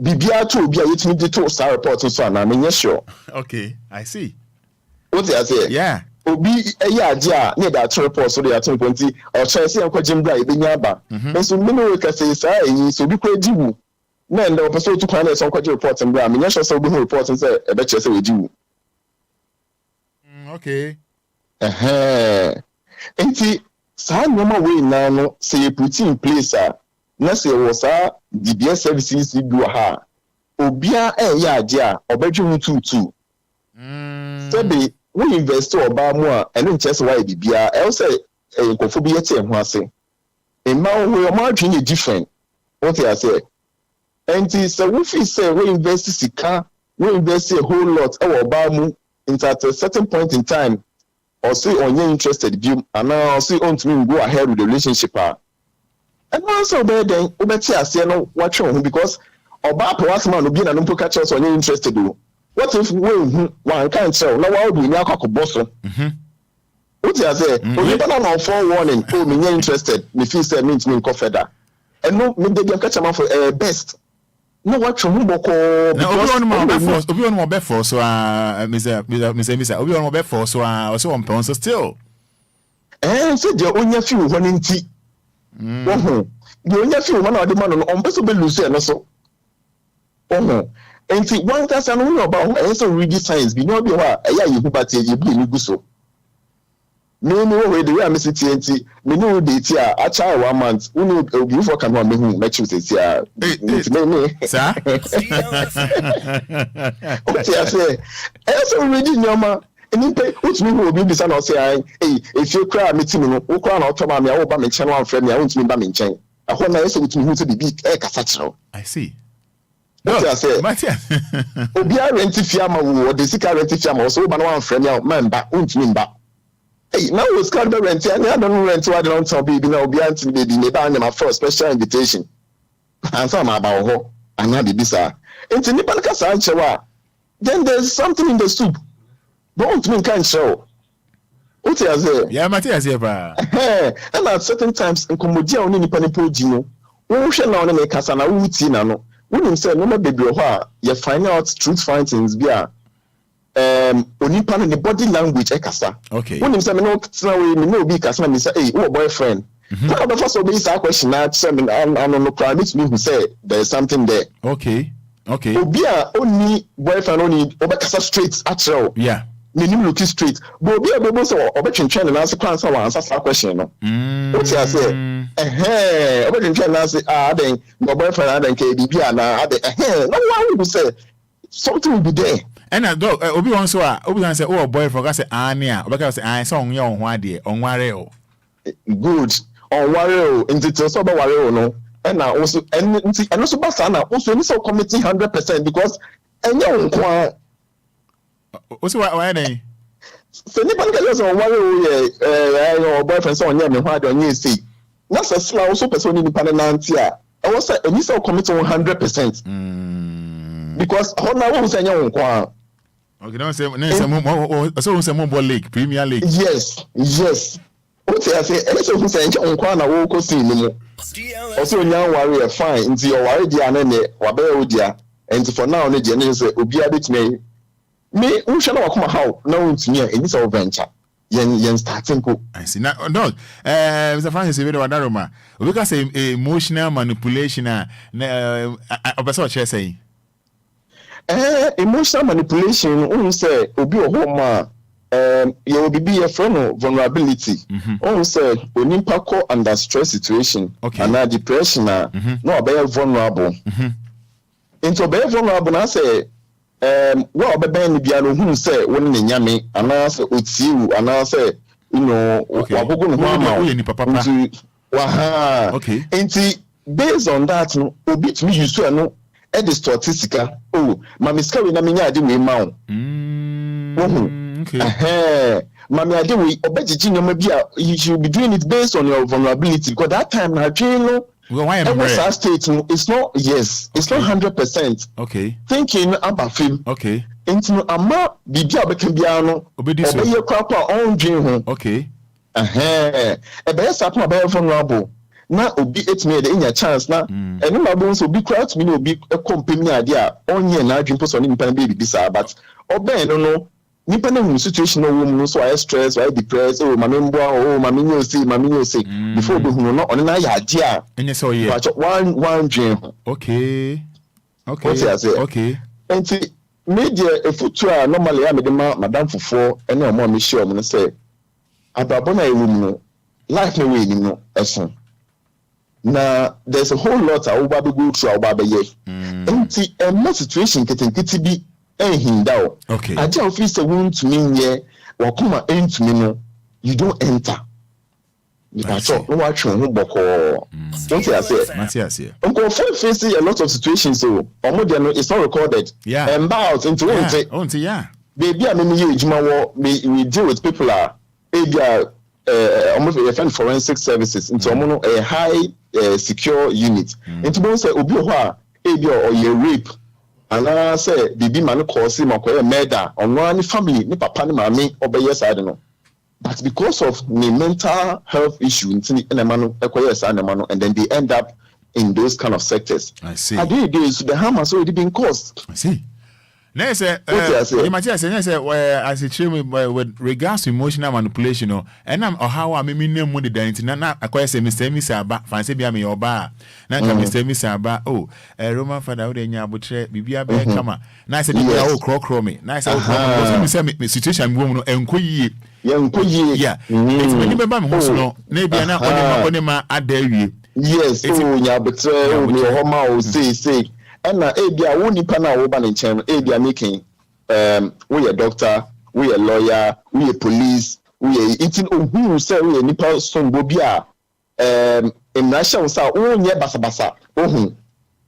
bibia to obi a yetimi de to sa report so na me sure. Okay, I see. What I say? Yeah. Obi eya age a ne da report so dey aton ponti o chese enkwagem bra e benya ba nso me we ka say say eyi so bi kwa diwu na ndo person to kwan na so enkwagem report bra me sure so obi report say e be chese we diwu. Okay. Enti sa nyoma we na no say you put in place na say was DBS services do ha obia eya age a obedwu tutu sabi we invest oba mu a eno nchese why bibia I say nkofo bi yete ho ase emma we o ma twin different what I say enti so we feel say we invest sika we invest a whole lot e oba mu at a certain point in time or say on you interested be and now say on to me go ahead with the relationship and also be then obeti ase no watch on because oba pa wasman obi na no mpo catch us on you interested o. What if we one can't tell? Now, why would we now call boss? What you say? Only banana for warning. Oh, me interested. Me feel say means me go Fada. And no, me dey catch am for best. No what you boko. Na obi on mo be for so Mr. Obi on mo be for so also on pound so still. So the only few one nti. The only few one the man on person be lose no so. Nti one person no about so read science be no be wa eya you but you be ni guso. No way the way I sit TNT. Me know the tia a child 1 month. Unu obi for can me hu match say tia. Me. Sir. Okay, I say. So ready nyama. Any pay which me will be bisa no say hey if you cry meeting no wo cry na otoma me wo ba me nchen wan frame me won tumi ba me nchen. Ahọ na eso with me hu say bibi kasa chiro. I see. No, I say. Obia rent fiama wo de sika rent fiama so ba no wan frame me man ba untumi mba. Hey, now we can't rent. I don't rent. I don't tell baby now. Be anti baby. Me buy them for a special invitation. And some about her. And now baby sir. Into nipa na kasa anchewa. Then there's something in the soup. Don't mean can't show. What you say? Yeah, Matthias here, pa. And at certain times, in Cambodia, only nipa nipo jino. We shall now make kasa na uti na no. We say no baby oha. You find out truth findings via. Onipa no the body language ekasa. Okay. When him say me no tena we me no be kasa me say hey, who boyfriend. Now the first be say question na say me no cry me who say there is something there. Okay. Obia only boyfriend only obekasa straight actual. Yeah. Me nim looking straight. But Obia bebo say obetwentwen na answer answer question no. What you say? Obetwentwen na answer then my boyfriend then ke bibia na no one will say something will be there. And dog obi won so obi say oh boyfriend ka say ania obi ka say I say on your ho ade on ware o good on ware o nti so ba ware o no and also and also ba sa na also ni so committing 100% because enye nko o so why dey so ni ban ka say on ware o your boyfriend say on your me ho ade on you say na so sla also person ni pan na antia I was say ni so committing 100% because how now we say enye nko okay, don't say more league, Premier League. Yes. What I say, so who say on kwana wo ko see no. Also nya worry fine. Nti your worry dia na ne wa be odia. And for now ne dia ne say obi abetime. Me unhwe na wakoma how na untumi a eni so venture. Yen starting ko. I see. Now dog. Mr. Francis we do wadaroma. We can say emotional manipulation na obeso che say. Emotional manipulation on say obi ohoma you be a friend of vulnerability on say onimpa ko under stress situation and depression no be vulnerable into be vulnerable na say what be ben bia no hu say won ne nyame ana say otiu ana say wagogo no okay into based on that no obi to me use no e distort sika mami ska we na menya ade we ma o mami ade we obejiji nyoma bia you should be doing it based on your vulnerability because that time na dream no every state no it's not it's not 100% okay thinking about film okay into ama bibia obeka bia no obeye kwapa on dream ho okay ebe sa pa ba vulnerable na obi etime de nya chance na eno ma bon so obi craft me na obi company ade a onye na adwin poso ni nipa na baby bisa but oben no nipa na hu situation no wo so I stress I depressed mama mboa mama nyo say before be hu no on na ya ade a enye so ye one dream okay okay enti media efutu a normally ya me de madam fufo ene o mo me share mo no say ababo na ewu no life no we ni no eson. Now there's a whole lot I will go through our baby. Empty and situation getting be hinda. Okay. I just feel the wound to me here, or come into me no, you don't enter. That's all. Watch on boko. Don't I say? Matthias here. Uncle facing a lot of situations so it's not recorded. Yeah. And bout into yeah. Baby, I mean we deal with people are almost a forensic services into a high secure unit. Into both say obi ho or your rape and I say bibi man cause him or murder on one family ni papa ni mama obey side no. But because of the mental health issue, and then they end up in those kind of sectors. I see. At the end of the day, the harm has already been caused. I see. Now, say, as a chairman with regards to emotional manipulation, and I'm how I mean, no money than it. Now, I quite say, Mr. Misaba, fancy be a me or bar. Now, Mr. Misaba, oh, a Roman Fada, would any about Bibia Bear Kama. Nice, and you all crow me. Nice, I situation woman, Enquiries. Yeah, it's when you remember, maybe I'm not on my adder. Yes, oh, but Homo say. And Abia won't pan our urban in China. Abia making we a doctor, we a lawyer, we a police, we a eating who say we a nipa son Obia in national sa near basa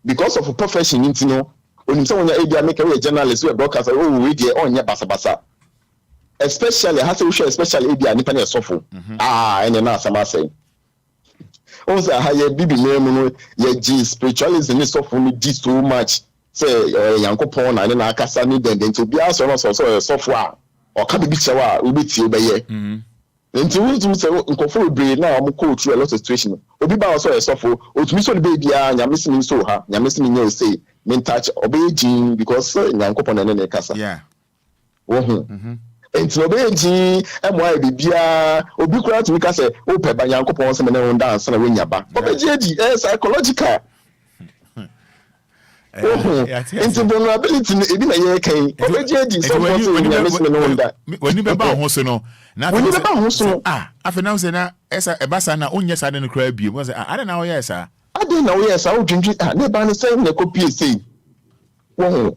because of a profession in Tino. When someone Abia make a journalist, we a broadcaster, we dear on near basa. Especially has to show especially Abia nipa near sofu. And then some say. Also, higher baby name, ye spiritualism is so much. Say, Yanko Pon and then Akasani, then to be also a software or can be shower, we beat you by ye. Then to say, Uncle Bray now, I'm coach through a lot of situation. Obiba also a software, or to miss on the baby, you're missing so her, you're missing you say, men touch, obey Jean because Yanko Pon and then a casa. Yeah. And to obey G, and why be Bia, or be crowd to say, oh, Pepper Yanko Pons and then dance and win your back. But J.D. is psychological. Into vulnerability, even a year came. J.D. So when you remember Hosono, now, I pronounce it as a basana, oh, yes, I didn't cry. Was I don't know, yes, sir. I didn't know, yes, I would drink it. I never understand the copy. And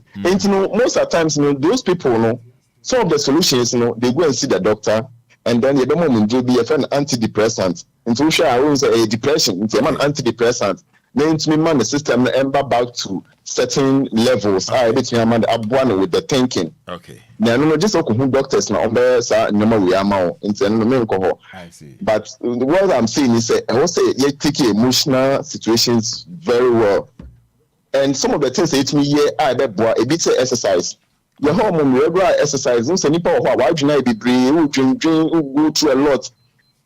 most of the times, those people, some of the solutions, they go and see the doctor, and then the moment will be an antidepressant. And so I always say a depression, it's an antidepressant. Then to me, man, the system ember back to certain levels. I bet me, man, I'm one with the thinking. Okay. Now, no, just okay, doctors now, no we are now into alcohol. I see. But what I'm saying is, I will say, you take emotional situations very well. And some of the things that me, I bet a bit of exercise. Your hormone regular exercise, don't say any power. Why do you be brave? Drink, go through a lot.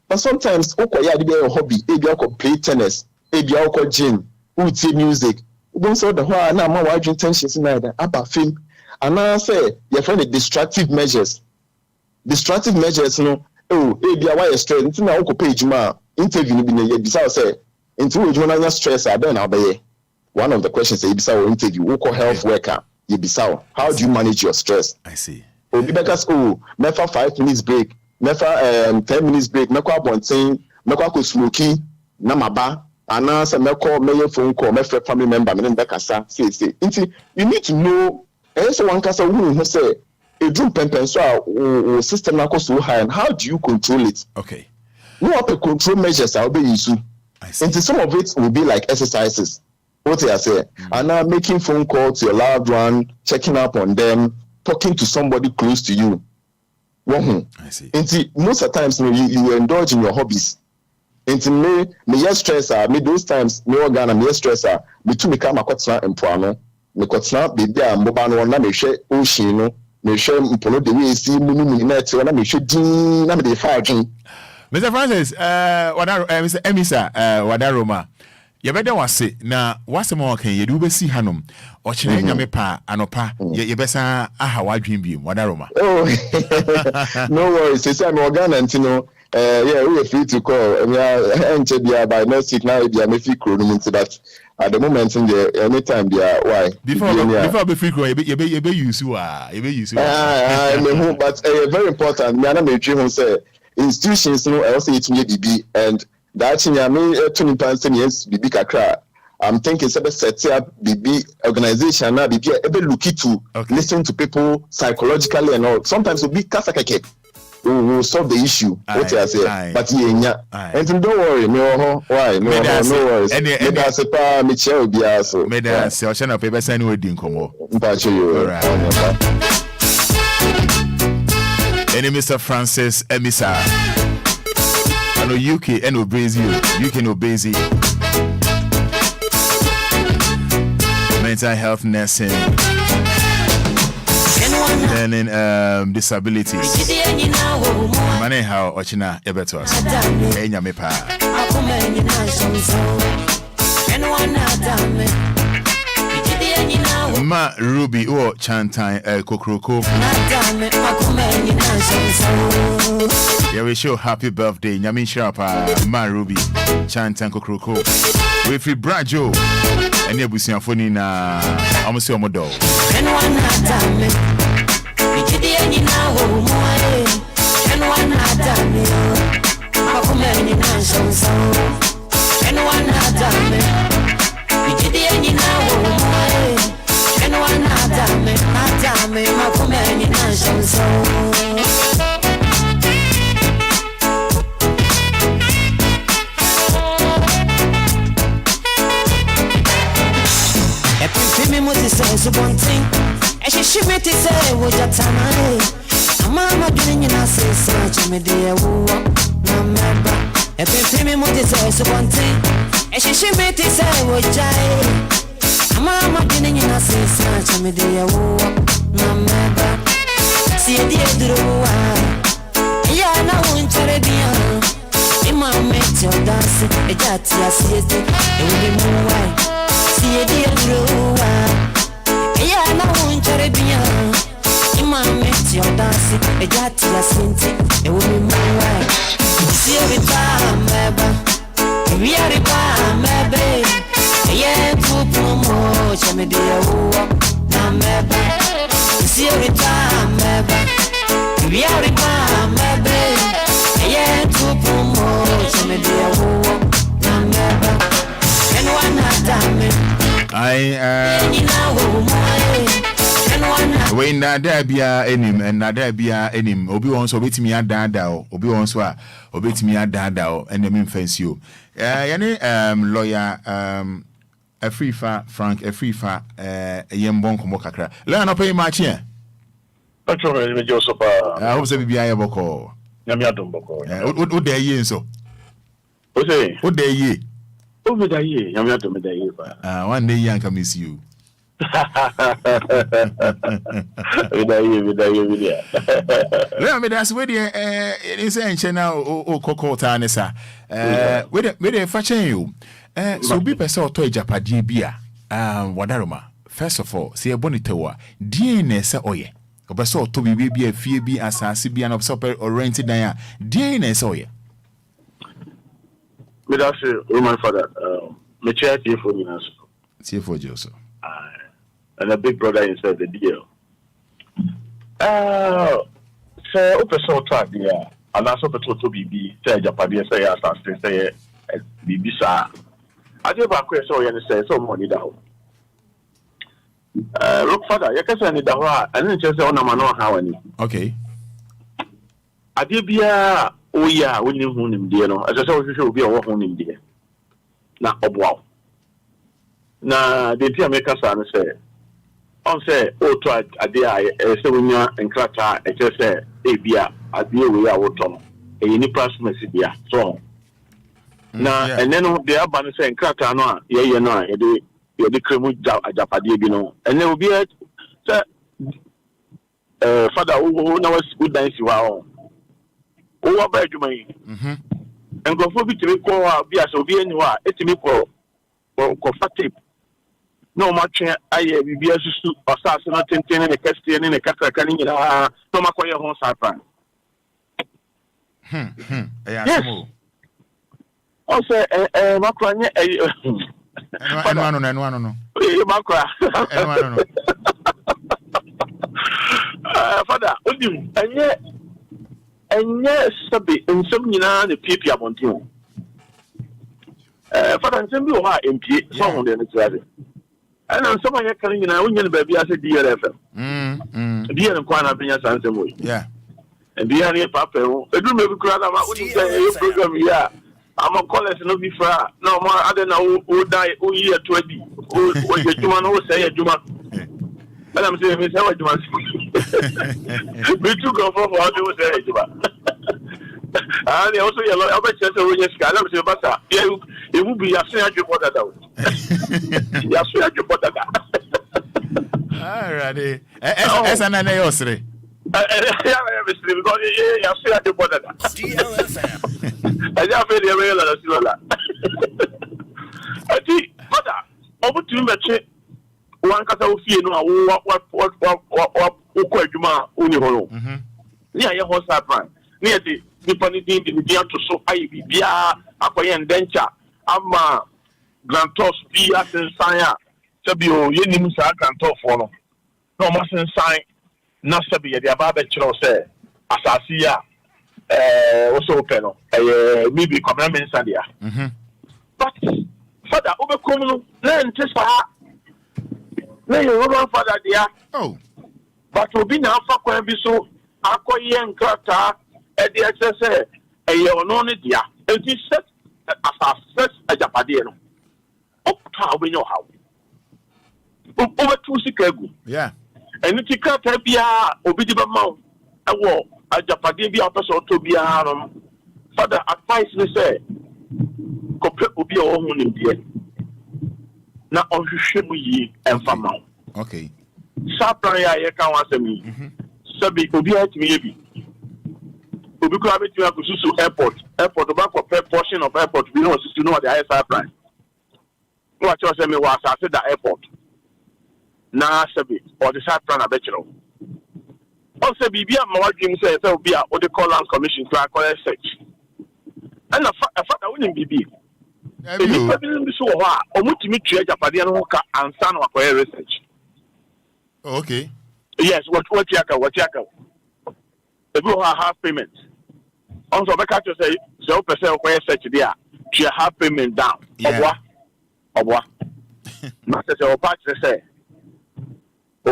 But sometimes, okay, yeah, be a hobby. Maybe I could play tennis. Maybe I could gym. Who see music? Don't say the why now. My why tensions in either. About film. And I say, your friend, destructive measures. Destructive measures, Oh, maybe I why stress. Until now, I could page my interview. Be near. Besides, say, until you want to stress, I don't know. One of the questions is, besides interview, who call health worker. How do you manage your stress? I see. Because mefa 5 minutes break, mefa 10 minutes break, meko abonten, meko ko smoky, na maba, ana se meko meye phone call, mefa family member, me nda kasa, say. You need to know, so one kasa who say, a drum pempen so system na so high, and how do you control it? Okay. What control measures are be used? Some of it will be like exercises. What I say, and now making phone calls to your loved one, checking up on them, talking to somebody close to you. I see. And most of the times you indulge in your hobbies. And me stressor, me those times me organ me stressor, me too me come akotna empoano, me kotna baby a mobile na me hwe ocean no, me hwe mpono de we see munu net na me hwe din na me dey fire din. Mr. Francis, Mr. Emisa, Wadaroma. You better was say now what's more can you do be see Hanum or China pa anopa you better aha why dream be Wadaroma. Oh no worries, it's an organ and yeah, we are free to call and yeah by next week now be a free chronometer that at the moment in the anytime they are why before be free you be use but very important me and me dream say institutions also it may be and that in me 20 pounds yes bibi kakra I'm thinking set up bibi organization now bibi ebe look to listen to people psychologically and all sometimes will be kasakeke we will solve the issue what I say but yeah and don't worry no why no worries me da se pa me che Obia so me da se o channel paper sign we din komo mpacho you any Mr. Francis Emisa no UK and Brazil, UK no Brazil. Mental health nursing. learning disabilities. Money how Ochina Ebetos. Enya me pa. Ma Ruby or Chantai Kokroko. Yeah, we show happy birthday, Yamin Sharpa, Ma Ruby, Chantan Kokroko. We free Brajo, and you will see a phone in almost your model. And one time, we did the end now, and one time, how come any nonsense? And one time, we did the end now, and one time, how come any nonsense? So one thing, and she made it say, what your time a mama getting in a say, such a media, no member. A baby moody says so one thing, and she made it say, what a mama getting in a say, such a media, no member. See a dear drew, yeah, now won't tell it beyond. Imma make your dance, a jatia sieste, it will be more white. See a dear drew. Yeah, no one Caribbean. Imma met your dance, a jatia sinti, a woman my see every time, we are the palm, baby. Yeah, to promote, I'm a dear, see every time, we are the palm, baby. Yeah, to promote, I'm a dear, and one when there be enim and there be enim obi won so betimi adada obi won so a obetimi adada and dem fence you lawyer Afrifa Frank Afrifa yembon komo kakra la no pay match here I hope say bibia ye boko nyame adom boko o dey ye so o say o dey ye o me dey ye nyame adom dey ye ba one day yan come miss you Let me that's where it is ancient now o koko tanesa we dey fashion you so be person to ejapade bia wadaroma first of all say bonitewa DNA say oye obeso to bi bia fie bi asase bia na obeso rented dan DNA say oye me that's Roman Fada me chair for me now see for Joseph and a big brother inside the deal. Say, open so track there, and that's open to BB, say, Japan, say, assassin, say, BB, sir. I do have a question, and say, so money down. Look, Father, you can send it down, and then just say, on a man, how any. Okay. I did be a, oh, yeah, we knew him, dear, no, as I saw you should be a walk on him, dear. Now, oh, wow. Now, the dear maker, son, say, on say, oh, try a day, so when you're in Krata, it just say, a beer, a deal we are with Tom, a unipress message, so. Now, and then the Abban saying, Krata, no, you know, you're the cream with Japadi, you know, and there will be a Father who knows good dance you are. Oh, what about you, man? And go for me to call be as obedient you are, it's me for comfortable. No much I be as to assassin in a Castian in a Catracan, no matter your home sapran. Yes. Also, Macron, and one. Father, and yes, and some the people want you. Father, and some people are MP, some of them is and I'm someone coming in, I wouldn't baby as a DLFM. Dear and Kwana Pina Sansamui. Yeah. And dear near Papa, I do maybe crowd about what you say, a program, yeah. I'm a college no before. No more, I don't know who die, who year 20, who Juma, who say a Juma. And I'm saying, Miss Howard, we took off for how to say Juma. And also, you're a better when you're scallop, your butter. It would be a snatch report that out. You have snatch report that. Alrighty. Esa na na yosre. Because you see at the border. DLFM. I just feel the way la. Ati, Fada, obu tu meche wan kasa ofie no what ukwadwuma oni ho. Ni aye ho sapran. Ni ati nipa ni din di to so ayi bibia akoye ndencha ama grantos bi asensan a sabio yenim sa grantos fo no. No mo sensan na sabi ye dia ba be kiro se asasi a also open no maybe kwabra mensa dia. But Fada obekom no na ntesa na yo Fada dia. Oh. But obi na afa kwan bi so akoye nkrata e de exercise eye ono ne dia. Enti set asas ajapade no. Okta obenyo hawo. Obetu sikagu. Yeah. Eni tikata bia obi di ba mawo ewo ajapade bia opeso to bia no. Fada advice me say kope obi a wo hu nim die. Na ohwehwe mu yi emfa mawo. Okay. Sapran ya ye kan wasemi. Sabi obi atimi yebi. Obi ko abeti akususu airport oba ko portion of airport bi no susu no the higher sapran. No wa cho say me wa asase da airport. Na sabi or the sapran abechiro. On say bibia ma wadwim say obi a o de call land commission to acquire search. And a Fada woni bibi. Ebi pa bi so ho a omutimi tue japade no ka ansa na acquire research. Okay. Yes, what yaka. If you have half payment. Also, I can't say 0% where search there. You have payment down. Yeah. Obwa. Master say, part say,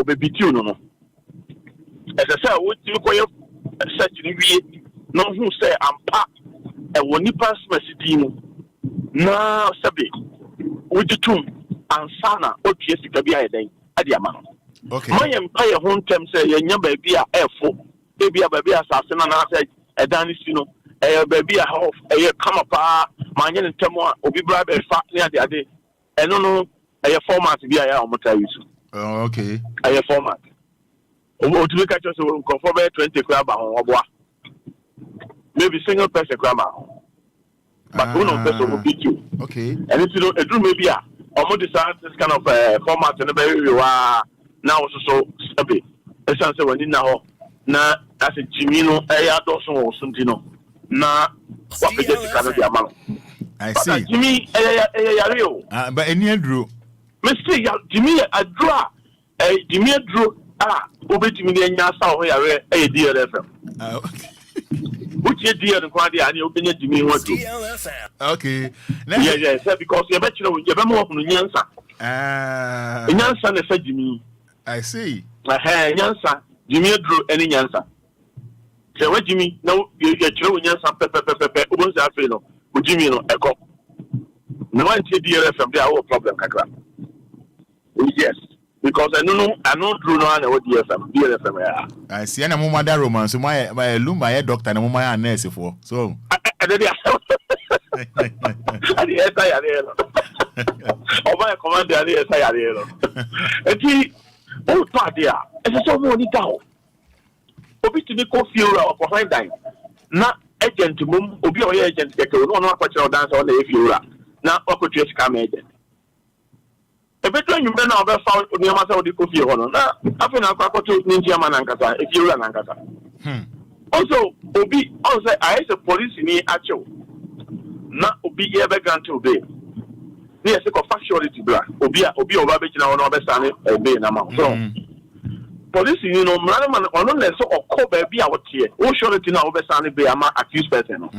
baby tune no. As I say, what you call search ni no who say ampa e woni pass message na sabi would you tune ansana o tie sika bi ayeden ade ama. Okay. My empire home term say yenya baby a efo baby a baby asase na na say edan si no baby a half come up manye ntem a obi bra be fa ne ade eno no format bi a ya omota use. Oh, okay. Format o to make sure so conform 20 kra ba ho oboa maybe single person kra ma but one of person will beat you. Okay. And if you know do maybe a omo design this kind of format and very now so sabi esan se wani na ho na as a Jimmy no eya do so o suntino na wa pe je ka no dia ma. I see. Jimmy yare o. But any adru. Mr. Jimmy adru Jimmy adru obetimi ni enya sa ho yare DLFM. Okay. Which is DLFM kwa dia ani obenya Jimmy ho adru. Okay. Yes, because you bet you be mo no nyansa. Nyansa na fa Jimmy. I see. Nyansa Jimmy adru any nyansa. Se wa Jimmy na you kire nyansa pepe obon sa afi no Jimmy no eko. No one take DLFM there our problem kakra. Yes, because I know Drew no na what DLFM ya. I see na mo mother romance my Lumba ya doctor na mo my nurse for. So Adi esa ya lelo. Oba commander adi esa ya lelo. Eti o pa dia. Ese so mo ni ka o. Obi ti ni ko fiora o ko find dine. Na agent mum obi o agent ke no no akwa kire dance o na fiora. Na okotua sika ma agent. Ebeto nyumbe na obe fa oniama sa odi ko fie ho no. Na afi na akwa to ninja ma na nkasa e fiora na nkasa. Also obi on say I say police ni achew. Na obi ye be grant obey. Ni ese ko factuality bra. Obi oba be kina wono obe sane obey na ma. So police you know man ono na so okọ ba bia wotie. Wo surety na obe sane be ama accused person no.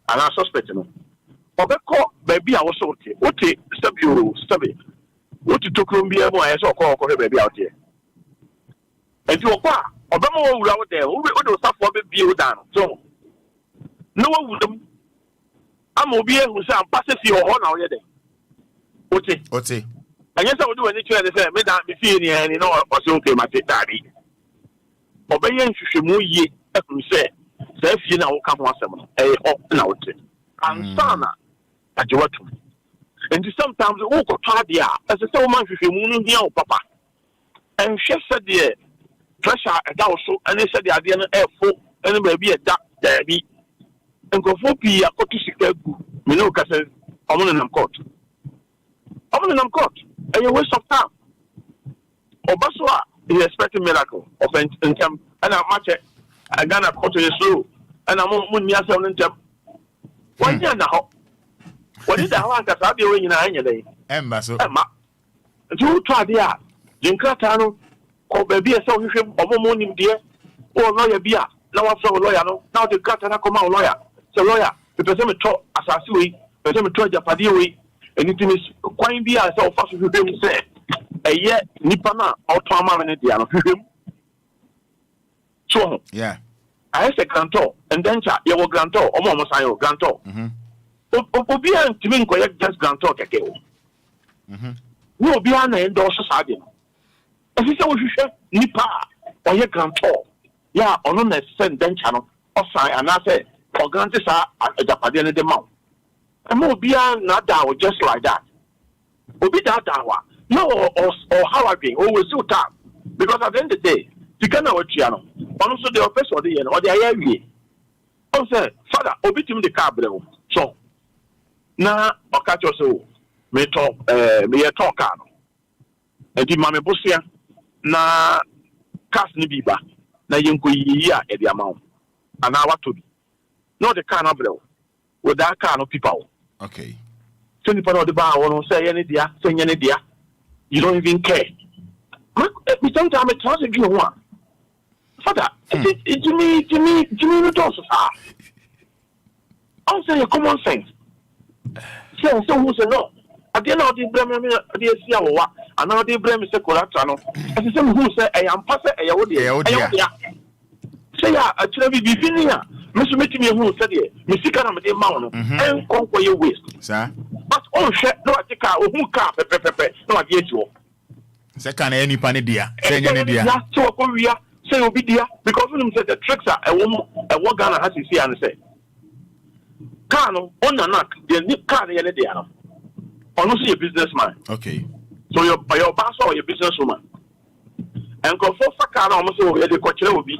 Ana suspect no. Obe ko ba bia wo so wotie. Wotie stabi. Wotie tokrom bia mo aye so okọ ba bia wotie. Enti okwa obe mo wo wura wo de. Wo de osafo be bia wo dan. So no wo wudam ama obi ehu se ampase fi ho na oye de ote anya se wodi wani twa de se me da me fi ni ani na o se okay mate tari obeye nhwehwemu ye ehu se fi na wo ka ho asem no ho na ote ansana ajewatu and sometimes wo ko twa de a se wo man hwehwemu no hia wo papa and she said the pressure at our so and they said the idea air full and maybe a duck there be and go for P. I got to see Minoka says, I'm on court. I'm on court. And you waste of time. Obaswa is expecting miracle of income and I match it. I got a quarter slow and I'm on yourself in them. 1 year now. What is the one that I'll be ringing in any day? Emma, so Emma. You try the art. Jinkatano, or baby, a song of a morning dear, or lawyer beer. Now I'm from a lawyer. Now the Katana come out lawyer. So lawyer, the person talk as I see, the person try to paddy and it is quite be as so fast as you say. A year, Nipana, or Tama and the so, yeah. I say grantor, and then you will grantor, or almost I will grantor. Obia and Timing collect just grantor. No, be an endorse society. As you say, Nipa, or your grantor. Yeah, or no necessary then channel, or sign, and I say, or granted, at the Japan of the mouth. And more be not down just like that. Obi that dawa. No, or how I being always so tough. Because at the end of the day, you cannot watch channel. Also, the office or the end or the area. Also, Fada, Obi to the car, so now, or catch your soul. May talk, may talk. And the Mamma Bussia, na cast Nibiba, na Yunku ya at the amount. And now what to be? Not the car of with that kind of people. Okay. So you put out the bar, won't say any dear, say any dear. You don't even care. Sometimes I try to do one. Father, it's me, not also. I'll say a common sense. So who say no? At the end of the Bremen, the Siawa, and now the Bremen is a collateral. As the same who say, I am passing a Yodia. Say, I tell you, be finished. Mr. Meeting who said it, Mr. Canam, the mountain, and conquer your waste. Sir, but all shit, no, I take out who can't, no, I get you. Second, any panidia, say any dear. So, Korea, say, Obia, because when him said the tricks are a woman, a what Ghana has to see and say. Kano, on the knock, the nip car the other day. Honestly, a businessman. Okay. So, your boss or your businesswoman. And go for Kano, almost over the coach will be.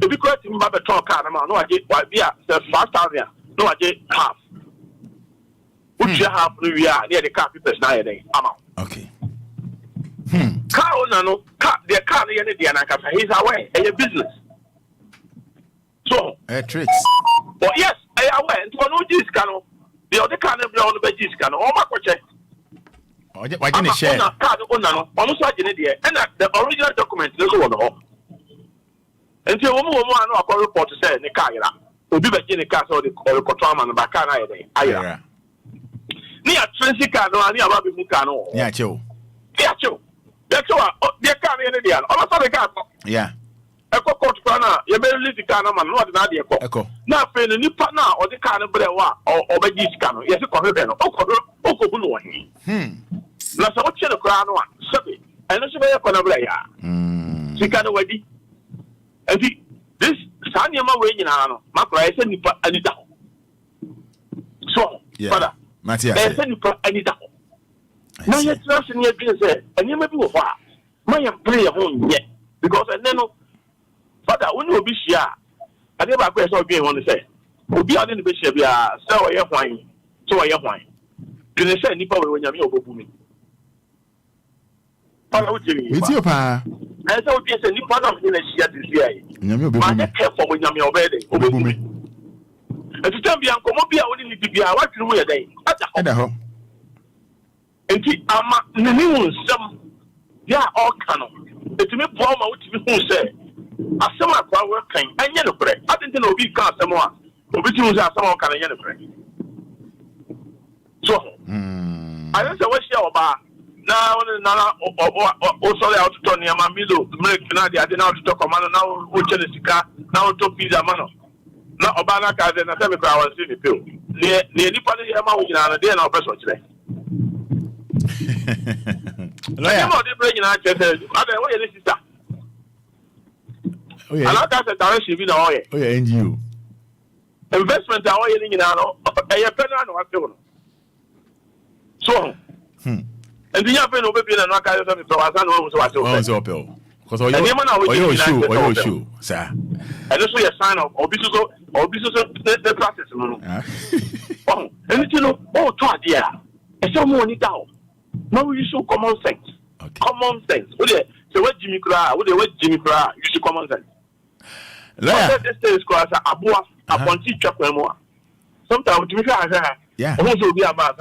If you correct him about the talk, no, I get why be at 5,000. No, I get half. Which you have near the car people nowadays. Okay. Car no, their car the other day, and he's away, and your business. So, tricks. Well, yes, I went to no this cano. The other car of the this cano. Oh, my coach. Why didn't you share? Almost like an idiot. And the original document is one. Until woman know a report to say, Nikaya, will be back in the castle or the Cotraman and Bacana. I near Trensica, near Rabbi Mucano. Yeah, Joe. Yeah, Joe. That's all. Dear Canadian, all of the car. Yeah. A court planner, you may leave the Canaman, not an idea. Now, paying a new partner or the Cana Brewa or Begis Cano. Yes, a corridor. Oh, That's what you crown one. Subby. And that's a Conabrea. She can't wait. And this Sanyama way in Ano, Macra, I send you Anidaso. So, Fada, I send you Anidaso. Now you're trusting your business, and you may be what? My play a home yet, because I know Fada, when you be sure, I never question what you want to say. We'll be out in the bishop, so I have wine, so I have wine. You say, Nipa, when you're over booming. It's your pa. I saw this a new part of the year this year. My careful when you're already over me. And to tell me, Uncle Mobia only to be a watch room a day. At the home. And I'm a new some. Yeah, all canon. It's me, Palma, which you say. A summer power kind and yellow bread. I didn't know we can't someone. Which was a summer kind of yellow bread. So, I don't know what you're about. Now, also out to Tony Amamido, Milk, I did not talk about now, which is the car, now to pizza mano. Now, Obana cars and a 7 hours in the pill. Near Nipani Yama, they are not person today. I'm not bringing out other way, sister. Oh, yeah. I got a direction in the oil. Oh, yeah, and you. Investment are oil in Ano, a penal. So, And the Yapan will be an archive of the Tawasan also. Because all your shoe, sir. And this way a sign of Obiso the practice. Oh, and you know, dear. And some money down. Now you show common sense. Common sense. So what Jimmy Cra, Jimmy Cra, you should common sense. This is called Abua, upon teacher. Sometimes Jimmy Cra, yeah, also be about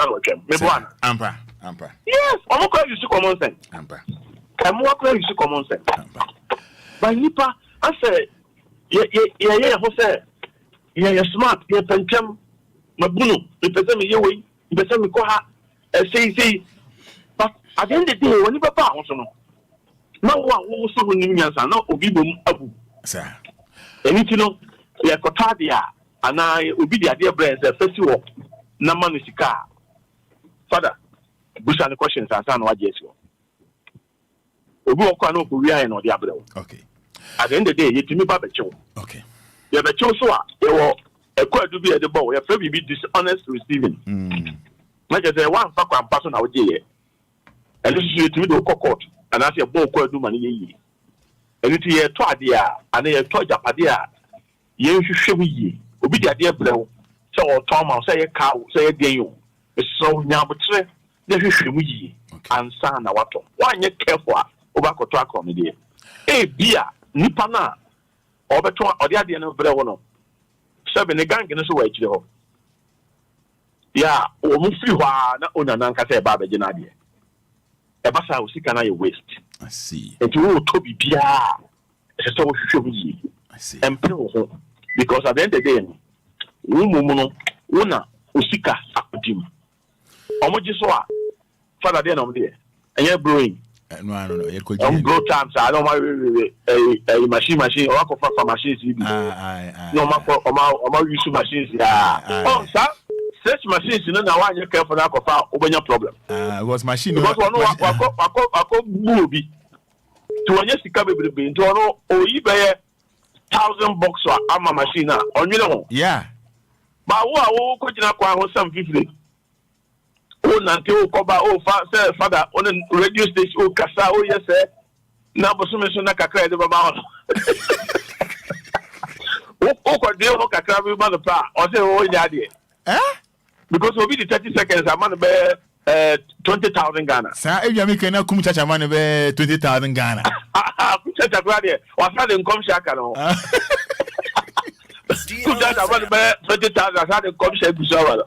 maybe one. Amper. Yes, I'm going to common sense. Amper. I'm more going to common sense. By Nipa, I say, you're smart, you're pentem, Mabuno, you present me your way, you present me Koha, say, but at the end of the day, when you papa also know. No one will so many years are not Obibum Abu. Sir. And you know, you're Cotadia, and I will be the idea brands, the festival, Namanisika. Fada, Bush and the questions are son what yes. We will call no Korea and the Abro. Okay. At the end of the day, you to me, Babacho. Okay. You have a choice, you will acquire to be at the ball, you have to be dishonest receiving. Like I say, one fuck one person out there. And this is to me the court. And I say, "Bo kwa do money." And it's here to idea, and they to Japadia. You should show me. Obi the idea blow. So Thomas say a cow, say a day. So now, but they should show me. And son, what? Why you careful? Obako to a comedy. Eh, beer, Nipana, or better, or the idea of Brewono. 7 the gang in a way. Yeah, or Mufiwa, not on an Ankasa Baba Genadia. Ebasa will see can I waste. I see. And you will to be Pia. So show me. I see. And because at the end of the day, Umuno, Una, Usika, Akudim. Omojisoa, Father, then I'm there. And you're brewing. No, you're grow times. I don't want a machine, or for machines. No, my use machines. Oh, sir. Such machines, you know, now you care for that open your problem. It was machine. Because I call movie to a yes, to know, or you buy 1,000 bucks or armor machine on you know. Yeah. But what could you not some 50? Oh, Nanto, Koba, oh, Fada, on a radio station, oh, Casa, oh, yes, sir. Now, but some is not a credit about. Oh, dear, look at Crabby Mother Pa, or say, oh, yeah, eh? Because we'll be the 30 seconds, I'm going to be 20,000 Ghana. Sir, if you're making a Kumchacha man, 20,000 Ghana. Kumchacha Gradia, or Southern Comshaka. Kumchacha, I want to be 20,000, I had a Comshaka.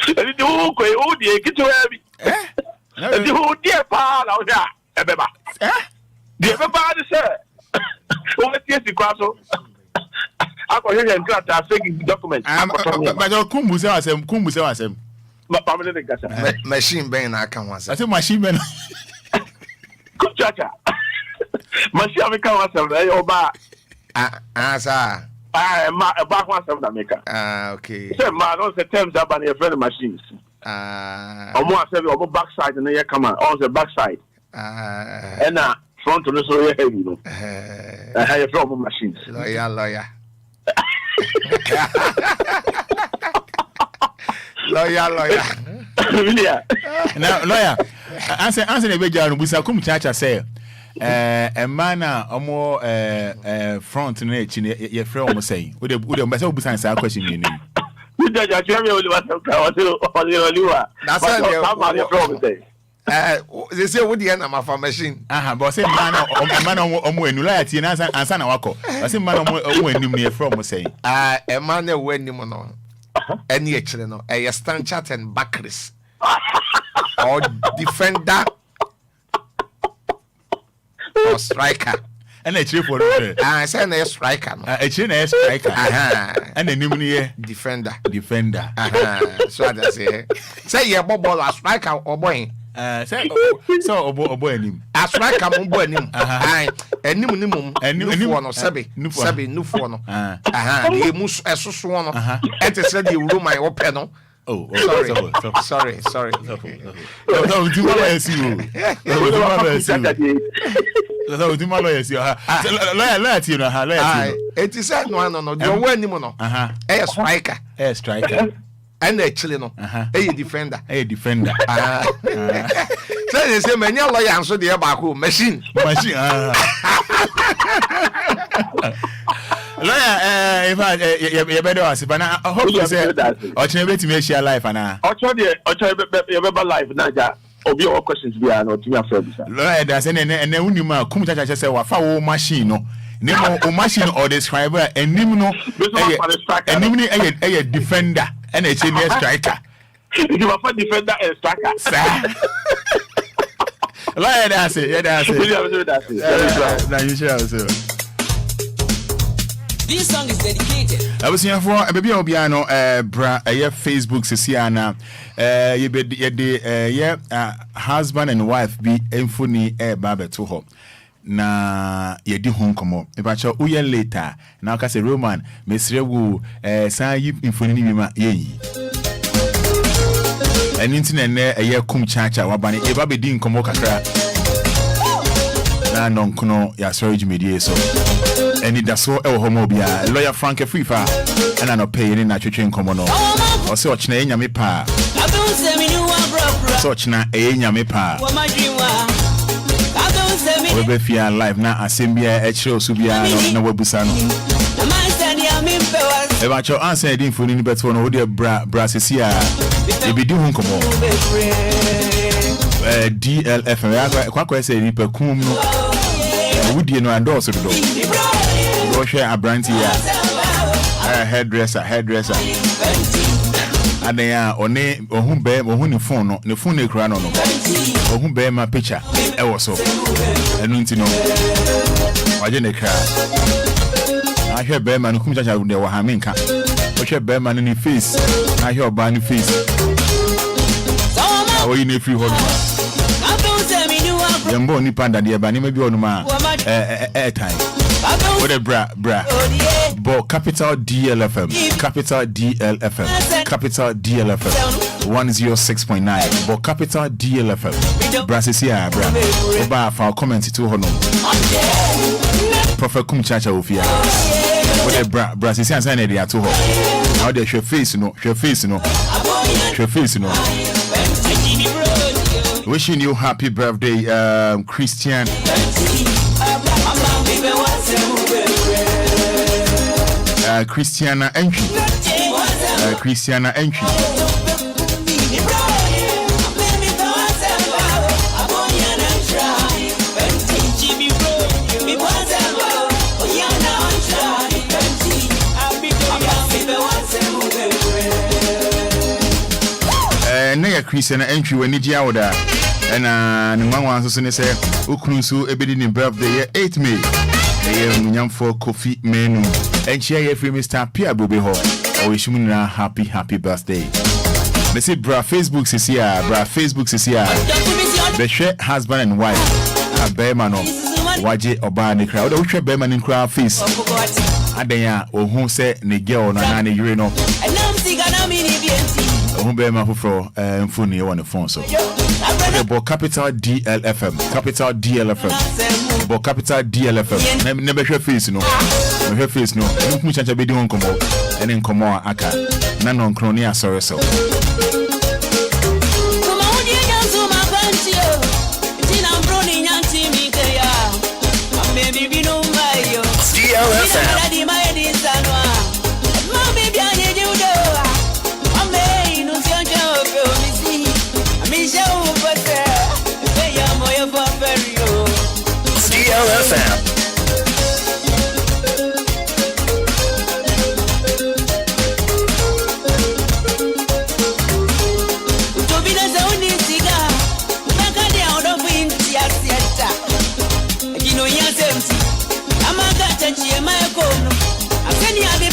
And you do, oh, dear, get to heavy. And you, oh, dear, pa, out there, Ebeba. Dear, everybody, sir. What is the castle? I got here and got a fake document. But your Kumbusa was him. Machine Ben, I can once. I said, machine Ben. Kumchacha. Machine, I can't answer. Oh, ba. Answer. I am a back one of the maker. Okay. So, man, those the terms about your friend machines. Almost every backside and then come on the backside. And front to the so heavy, you know. I have a problem machines. Lawyer. Now, lawyer, answer the big jar, we shall come church. I say, a man, or more front in it, your friend almost saying, with the myself besides our question, you know. That's the problem. They say, what the end of my machine? But say, man, or more in Light, and San Wako. I say, man, when you from saying, a man, when you know, any actually, a stand chat and backers or defender or striker. And a cheer for I send a striker, a chin a striker, and a pneumonia defender. So I say, yeah, bubble a striker or boy. So boy him. A striker boy him. A new and new one or Sabi, new one. The mus as one. And to say you room my open. Oh, sorry. No, do my SU. So do my lawyers, let you know. It is said no, you're winning. A striker. and actually no a defender so they say many lawyer answer the back machine lawyer if you better ask but I hope you say or change to share life and or try the life naja obi o questions be na to me after this lawyer that's and then you ma come chacha say wa fa wo machine no name o machine or describer and nim no and nim a defender and a senior striker you are for defender and striker lawyer that's it that's you share also. This song is dedicated. I was here for a baby Obia no bra Facebook sesiana husband and wife be emfuni baba to ho na ye di hon komo e ba cha uye later na ka say Roman mesrewu san yi emfuni ni bima yeyi eninti na ne kum chacha wabane e ba be di nkomo kakra na nonkono ya storage media so Anidaso Wɔhɔ Obia lawyer Frank Frifa and no pay ni na twetwe nkomo no o se ochina enyame pa so ochina enyame pa we be fia live na asembia e kire osubia no na wabusa no e ba cho answer din foni ni beto no wo de bra sesia e bi di hu nkomo DLFM ya kwa say ni pakum no wudi no endorse do go share a brand here hairdresser adaya one ohun be ohun ni phone no ne phone e kura no ohun be ma picture e wo so enu nti no waje ne kra ahwe be ma no kum chacha de wa ha menka ohwe be ma no ni face ahwe oba ni face awoyi ne free hot yambo ni panda de ba ni ma bi onuma time what a bra bo capital DLFM 106.9 bo capital DLFM bra sesia bra oba fa comment to hono prophet kum chacha ofia what a bra sesia san na to ho how dey share face no wishing you happy birthday Christian Christiana entry na Christiana entry when ni oda and nwanwa so ne say okunu so ebedi ni birthday 8 May munyam for coffee menu and share your free Mr. Pia Bobe ho or wish you a happy birthday. Me say bra Facebook sisia be share husband and wife a bear man waje oba ne kra o do hwe bear man in kra face adanya ohun say ne girl na ne yire no ohun bear man for phone e on phone so the capital DLFM but capital DLFM never share face no mu chacha be di won komo ene nkomo aka na non kroni asore so I'm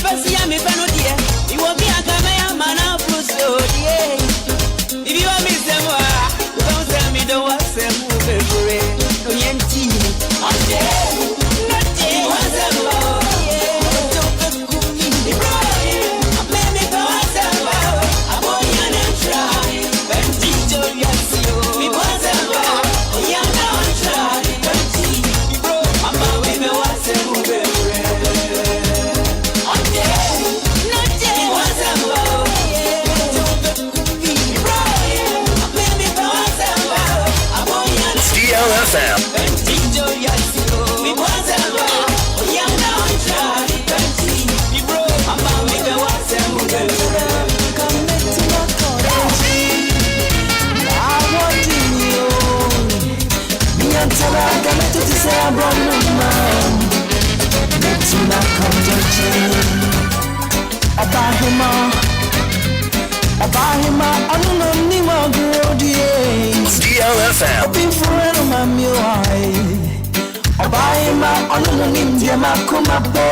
Waima ono nindia makuma pe.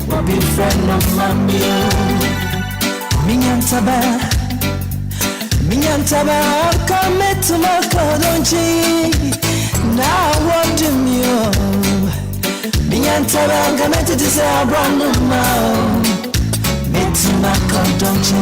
Wabi friend of mami. Minyantaba come to my kodonchi. Now what do you? Minyantaba come to this brand new mouth. Meet my kodonchi.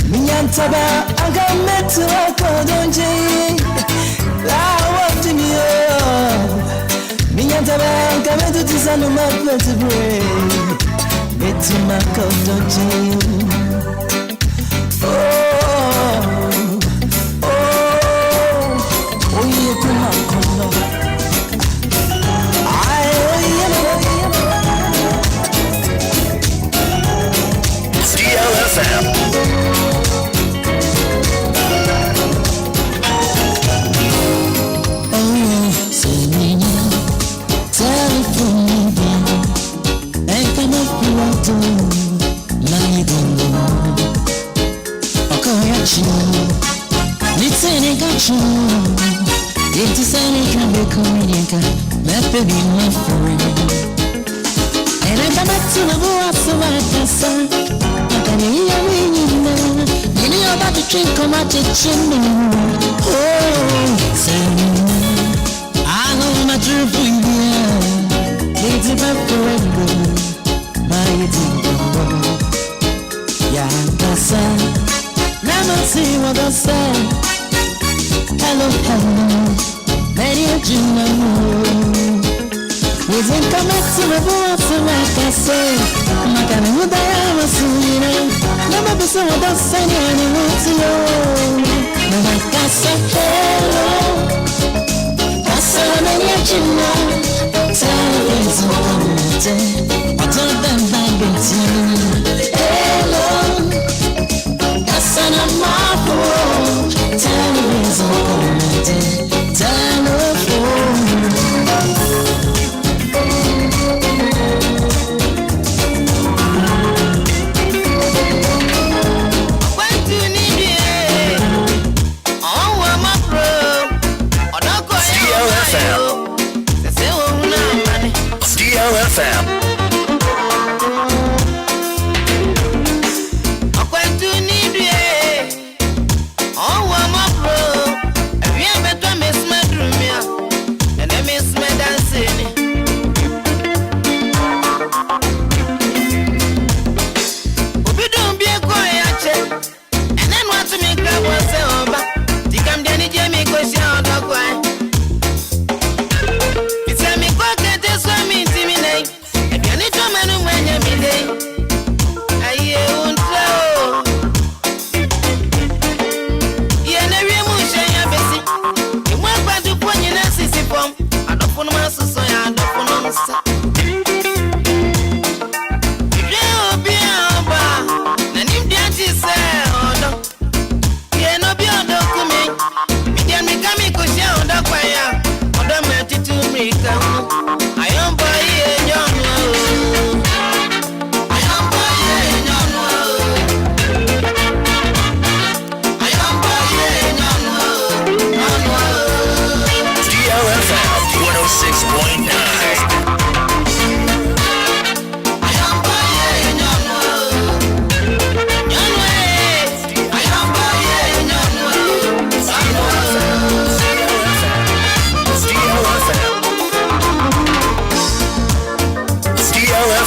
Minyantaba, I got met to a kodonji. What do you? Minyantaba, come to this and my place of bread. Met to my kodonji. Oh, you come on, come on. DLFM.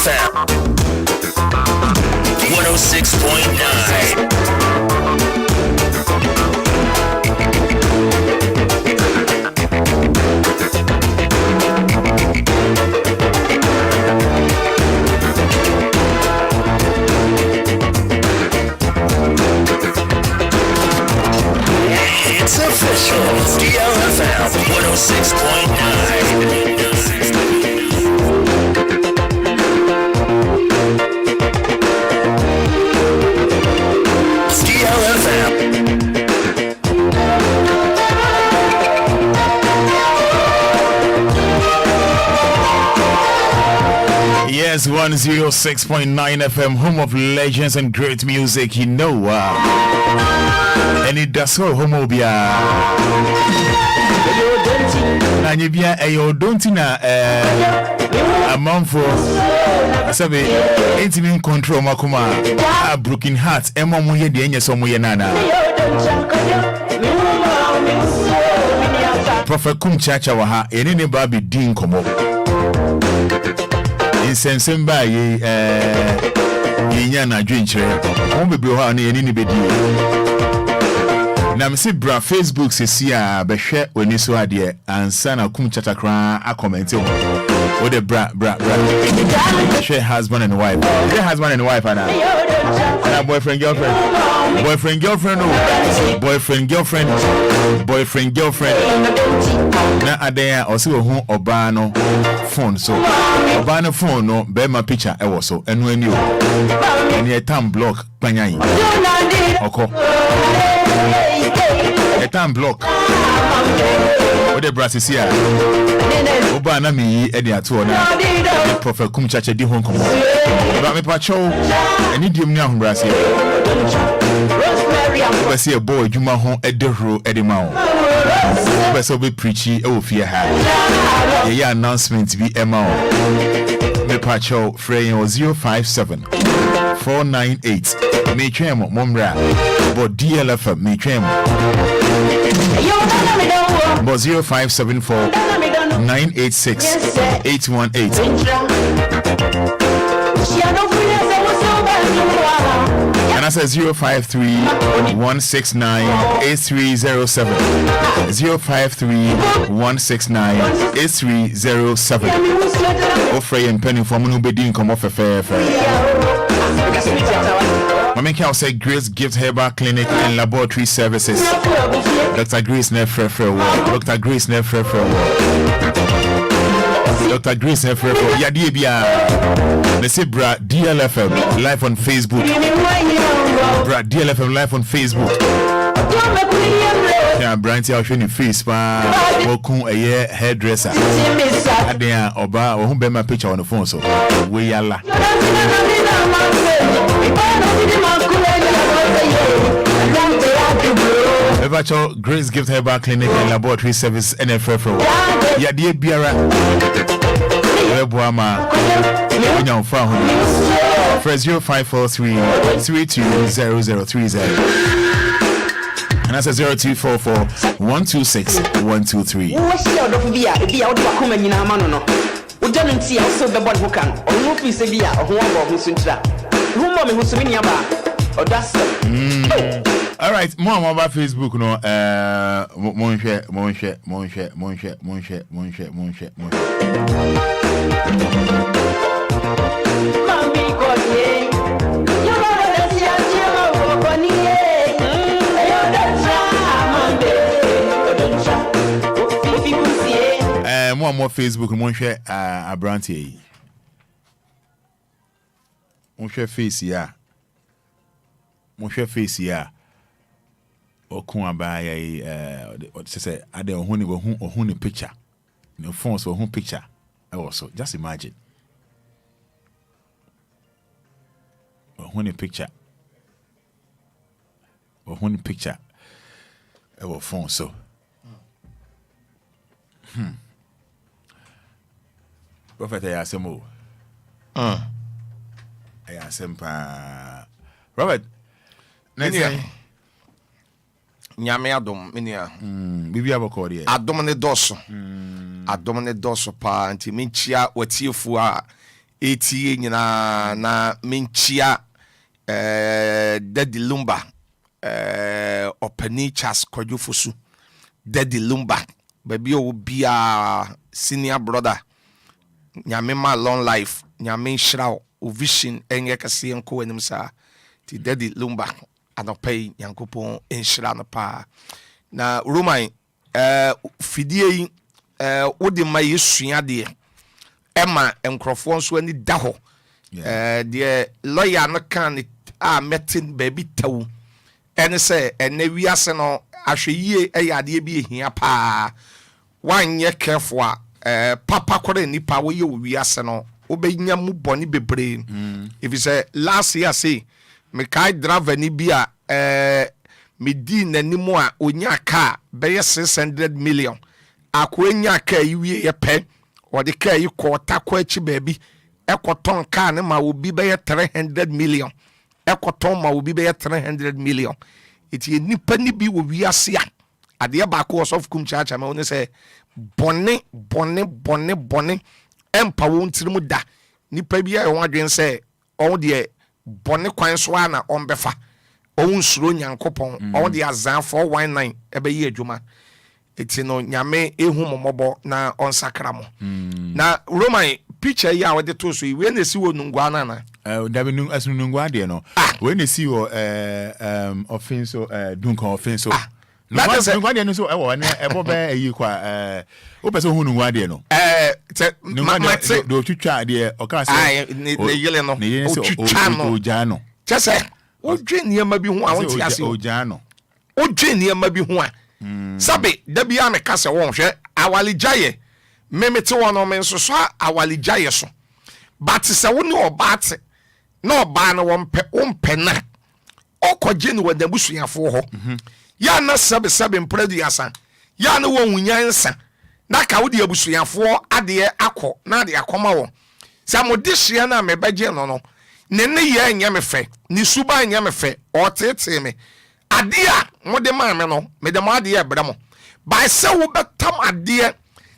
DLFM 106.9. It's official. DLFM 106.9. Yes, 106.9 FM, home of legends and great music. You know, Anidaso Wɔhɔ Obia. Na nyebia eyo donti na amanfo asabe intimate control makoma a broken heart emo mo ye de enye so mo ye nana. Prophet Kum Chacha wa ha ene ne ba bi din komo. Insensem ba ye nya na dwenkyere won bebre ho na ye ni bedi na mse bra Facebook sesi a behwe oni so ade ansa na Kum Chacha kra a comment ho o de bra share husband and wife ana boyfriend girlfriend na adaya o se ho oba no phone so oba no phone no be ma picture e wo so enu ani o eni etam block panyan oko etam block o de brasisi a oba na mi e de ato na Prophet Kum Chacha di hon komo ba me pa chow eni dim ni ahombrase ba se e boy djuma ho e de hro e de ma o ba se be preachy e wo fie ha ye announcement bi e ma o me pa chow frey 057 498 me twem momra bo DLFM me twem bo 0574 986 818 and I said 053 169 8307 053 169 8307 Ofrey and Penny for Manu Bedin come off a fair. Mama can say Grace Gift Herbal Clinic and Laboratory Services. Dr. Grace Nefrefe. Dr. Grace Nefrefe. Dr. Grace Nefrefe. Yadibia. Let's say Bra DLFM live on Facebook. Bra DLFM live on Facebook. Yeah, Branty, I'll show you face. Welcome a year hairdresser. Adea Oba, or whom be my picture on the phone. So we yalla. Evacho Grace Gift Herbal Clinic and Laboratory Service NFFO. Yadie Biara. Webuama. Winyan Fahu. Fresh 0543 320030. And that's a 0244 126 123. What's your Dovia? If you are coming in a man, no. We don't see also the one who can, or no piece of beer, or who are who's in trap. Who mommy who's in your bar, or that's all right, more about Facebook, no, Monche. More Facebook, Monche, Abranti. Monche face, yeah. Monche face, yeah. Okun abaye what say ade ohun ohun picture no phone so ohun picture also just imagine ohun picture our phone so Prophet ayasemo ayasempa Robert next Nyame adom menia bibi abokori adom ne doso pa anti minchia watiefu a eti nyina na menchia Daddy Lumba openi chas kwajofosu Daddy Lumba baby Obia senior brother nyame ma long life nyame shraw vision enye kase enko anim sa ti Daddy Lumba anopay yankopon enshira no pa na Roman fidie wode ma yesua de ema enkrofo nso ani da ho de lawyer no kan metin baby tawu ene se ene wiase no ahweyie eyade bi ehia pa wanye careful papa kore nipa wo ye wiase no obenya mu boni bebre if you say last year say me kai driver ni bia me di nanimu a onya car be 600 million akwenya car yiwie ye pe odi car yi ko takwa chi baby ekoton car ne ma obi be 300 million ekoton ma obi be 300 million iti nipa ni bi wo wiase a ade ba ko of kum chacha me woni say bone empa wo ntirimu da nipa bi a won adwen say on de bone kwan so na on befa on suro nyankopon on de azan 419 ebe yi adwuma eti no nyame ehu momobo na on sakramo na Roman picture ya we de to so we na si wo nungwa na dabi asu nungwa de no we na si wo offense dunkan offense nungwa de no so e wo na ebo be ayi kwa o pese hu nungwa de no do twitwa de o ka se ne yele no o twitwa no o ja no chese o dwe niam bi hu a won ti ase o ja no o dwe niam bi hu a sabe dabi ya me ka se won hwe awalijaye memete won no men so awalijaye so but se woni obate na oba na won pe na okoje ni wadabusuafo ho ya na sabe mpradu asa ya na won wunyansa na ka wodi abusuafo ade akọ na ade akoma wo se modihia na me baje no ne ye nya me fe ni suba nya me fe o tete me ade a mode ma me no me de mo ade e bramo ba se wo betam ade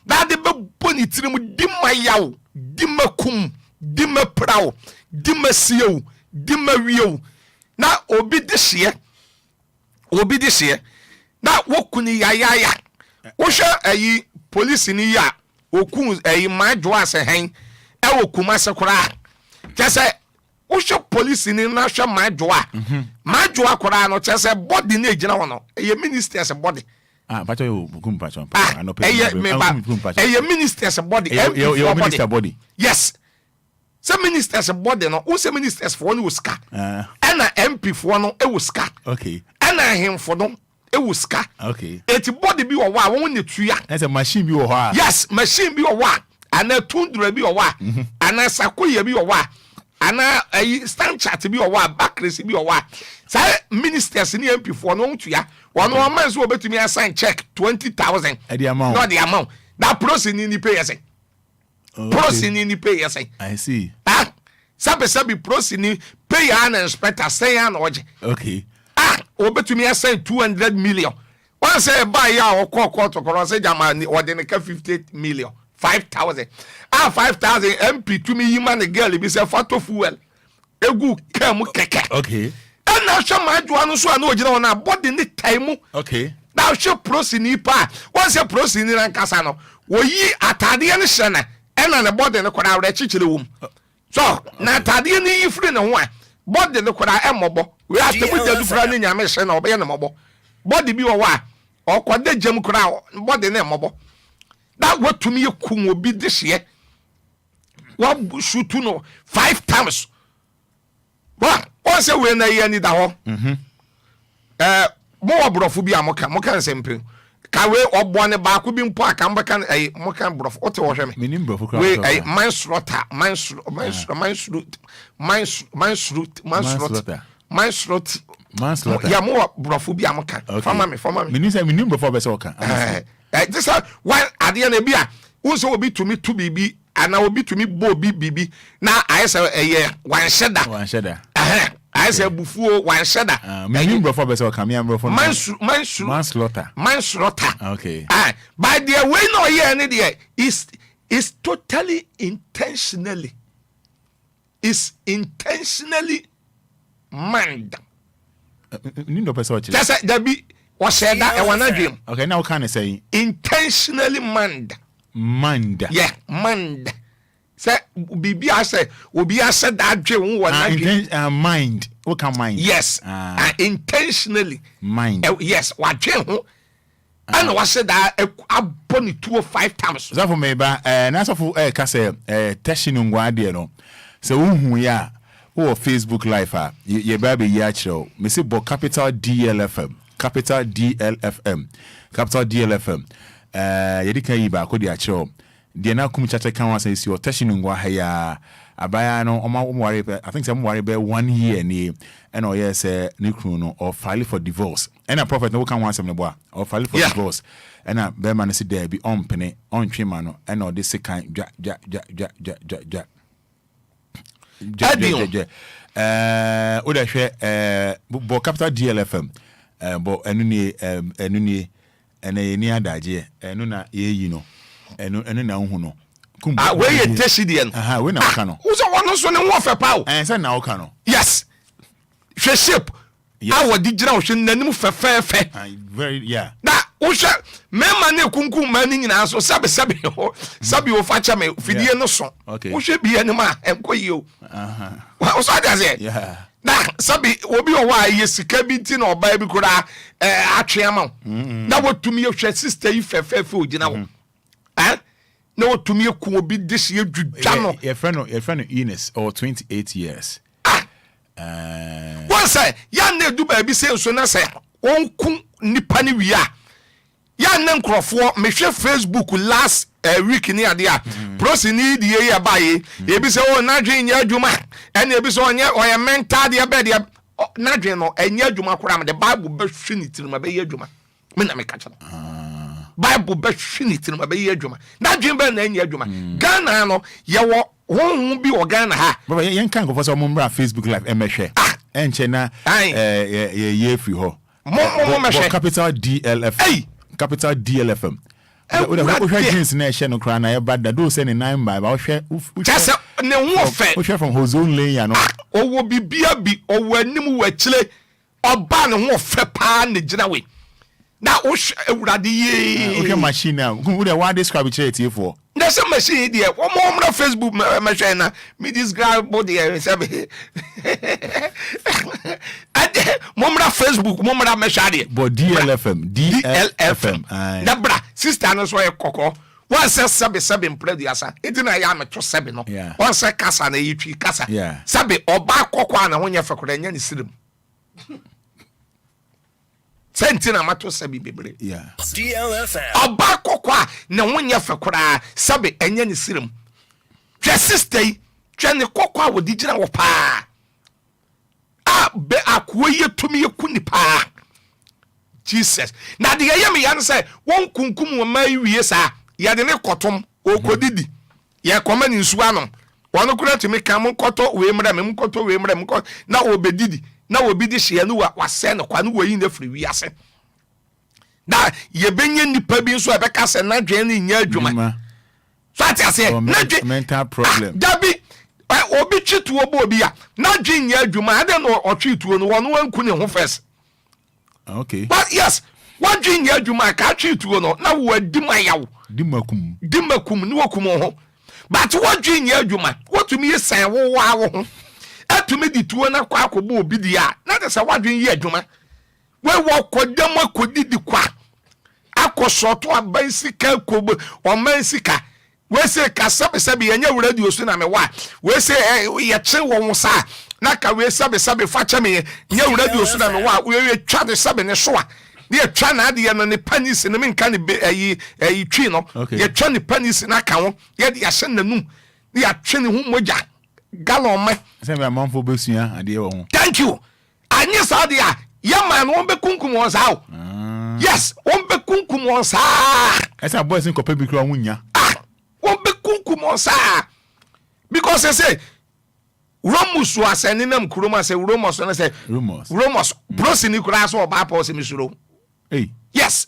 na de be boni tirim di mayaw di makum di mapraw di masiew di mawieu na obi dihye na wokuni yayaya wo hwe ayi police ni ya okun ayi madwo ase hen e wokuma se kora kese wo hwe police ni na hwe madwo akora no kese body na ejina wono eye minister's body pacho yo bukum pacho eye minister's body your minister body yes some ministers body no wo some ministers for no ska na MP for no e wo ska okay na him for no e wo ska okay eti body bi wo wa won ne tua that's a machine bi wo ho yes machine bi wo wa ana tundura bi wo wa ana sakoye bi wo wa ana stand chat bi wo wa backrest bi wo wa say ministers ni MP for no tua one man so obetumi assign check 20,000 the amount not the amount that process ni pay yes process ni pay yes I see sabe process ni pay an inspector say an oje okay obetumi assign 200 million one say buy ya o court to say jamani or the 50 million 5,000 5,000 MP to me human girl be say photo fuel egu kam keke okay na hwe madwo anu so ana ogina na body ni time okay na hwe prosini pa won say prosini ran kasa no wo yi atade ne hye na ena ne body ne kwara wra chichire wom so na atade ne yi free ne ho a body ne kwara emobo we atemu jadu fra ne nyame hye na obe ne mobo body bi wo wa okwode jam kwara body ne emobo that watumi yekum obi de hye wa shoot no 5 times wa o se we na ye ni da ho mo obrofo bi amoka nsempem ka we obone ba ko bi mpo aka mbeka moka brofo o te wo hwe me minim brofo kra we manslaughter ya mo brofo bi amoka fama me minim brofo be se oka this one ade na bi a wo se obi tumi to bibi ana obi tumi bo bibi na ayese wan sheda ayese bufuo wan sheda minim brofo be se oka me am brofo manslaughter okay by the way no here any there is totally intentionally is intentionally manned. Just there be was said that I wanna dream. Okay, now can I say intentionally manned? Yeah, manned. Say Bibi I say said that dream one mind. What can mind? Yes. Intentionally mind. Yes, what dream? I know I said that I bought it 2 or 5 times. So for me, but na so for kase testing ngwa de no. So who ya o Facebook live ye baby ya chiro. Me say bo capital DLFM. Capital DLFM. Ye di kan yi ba ko de a chiro. De na kum chacha kan wa say si o testing ngwa ha ya abaya no I think some worry be 1 year ni and or yes ni kru no or file for divorce and a prophet no can want some boy or file for divorce and a be man say there be on penny on twema no and or this kind ja oda hwe bo capital DLFM bo enu ni ni adaje enu na ye yi no enu na hu no where you teshidian we na waka no who so one so ne wo fe pa o say na waka no yes hwe shape awo di gira wo hwe nanim fe very na wo hwe mema na kunkum ma ni nyina so sabe wo fa cha me fidie no so wo hwe bi anim a enkoyi o wo so ada say na sabe obi o wa ye sika bi ti na oba bi kura atwe ama na wotumi hwe sister yi fe o gina wo no to me ku obi this year dwudwa no your friend Ines or 28 years one say ya na du ba bi say so na say won ku nipa ni wi a ya na nkrofo me hwe Facebook last week ni ade a prosi ni die ye ba ye e bi say o na dwen nya adwuma ene e bi say oye mental de be de na dwen no enya adwuma kora me the Bible be hwe ni tirima be ye adwuma me na me ka cha Bible be hwini ma be ye adwuma na dwen be na anya adwuma Ghana no ye wo honhom bi wo Ghana ha baba yen kan go for so mo Facebook live emehwe enche na ye free ho mo mehwe capital DLFM capital DLFM o da hwe jeans na ehye no kra na ye bada do say ne 9 by ba hwe just ne wo fe hwe from Hozone Lane ya no owo bibia bi owo anim wo akile oba ne ho fe pa ne gina we na o ewurade ye okay machine now who dey want describe it here for na some machine there one more na Facebook machine na me describe body say ade momra Facebook momra machine but DLFM na bra sister no so e kokko one say sabe impredi asa edi na ya me to sabe no one say kasa na yitwi kasa sabe oba kokko na honya fakora nya ni sirim sentina mato sabi bebre DLFM oba kokwa na wonya fekora sabe enya ni sirim twa sister twa ne kokwa wo digina wo pa be akwoye tumi yakuni pa Jesus na de ye me yan say won kunkum wo mai wie sa ya de ne kotom okodidi ye koma ni nsu anom wono kura tumi kam koto we mra me koto we mra me na obedidi na obi di hye no wa se no kwa no wayi na firi wi ase na ye benye nipa bi nso abeka se na dwen ni nya adwuma so ati ase na dwen mental problem dabi obi chitu obo obi ya na dwen nya adwuma ade no otwitu no wono wanku ne ho first okay but yes one dwen nya adwuma ka twitu no na wo adimayawo dimakum ni wakum ho but one dwen nya adwuma wotumi yesan wo ho atumi di tuo na kwa akobo obi dia na de sa wadwen yi adwuma we wo kodam akodidi kwa akosoto abansika kobo o mansika we se ka sabe yenya radio so na me wa we se ye che wo sa na ka we sabe fa cha me nya radio so na me wa we twa de sabe ne so a ye twa na de no ne panis ne menka ne ayi twi no ye twa ne panis na ka ho ye de ahye nanum ye atwe ne hu moja gallon me say me am for besua ade wo ho thank you anya sa de a ye man won be kunkum won sa o yes won be kunkum won sa esa boys in kope bi kro wunya won be kunkum won sa because they say Romus was an inam kuroma say Romos and I say Romos prosini kura so ba pa se misuro hey yes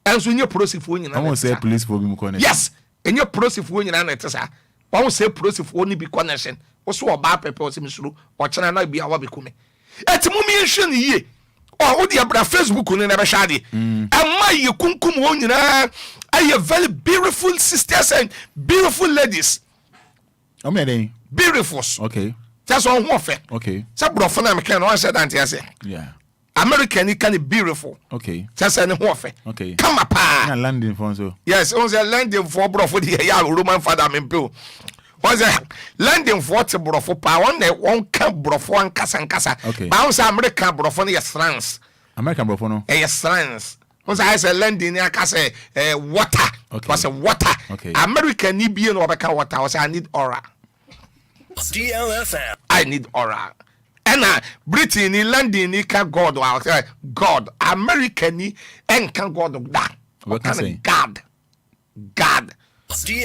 and so you prosifo nyina I won't say police for me ko yes and you prosifo nyina na tesa One say process only be connection. Also oba pepe ose misuru o chana na bia wa bekume. Etimo mi ehwe ne ye. O de abra Facebook no na be hwade. Amma ye kunkum won nyina aye very beautiful sisters and beautiful ladies. O me dey beautiful. Okay. That's all one fe. Okay. Sa brofo na me kan no said that say. Yeah. American he can be beautiful. Okay. Just any one fe. Okay. Come up. Na landing for so. Yes, on the landing for brofo the ya Roman Fada me pe. Was a landing for te brofo pa one can brofo and kasa. Okay. Ba on say American brofo no yes American brofo no. Yes trans. On say landing ya kasa water. Okay. Was a water. Okay. American ni be no be water. Was I need aura. DLFM. I need aura. And Britain in London ni can God or God. American ni and can God of that. What can say? God.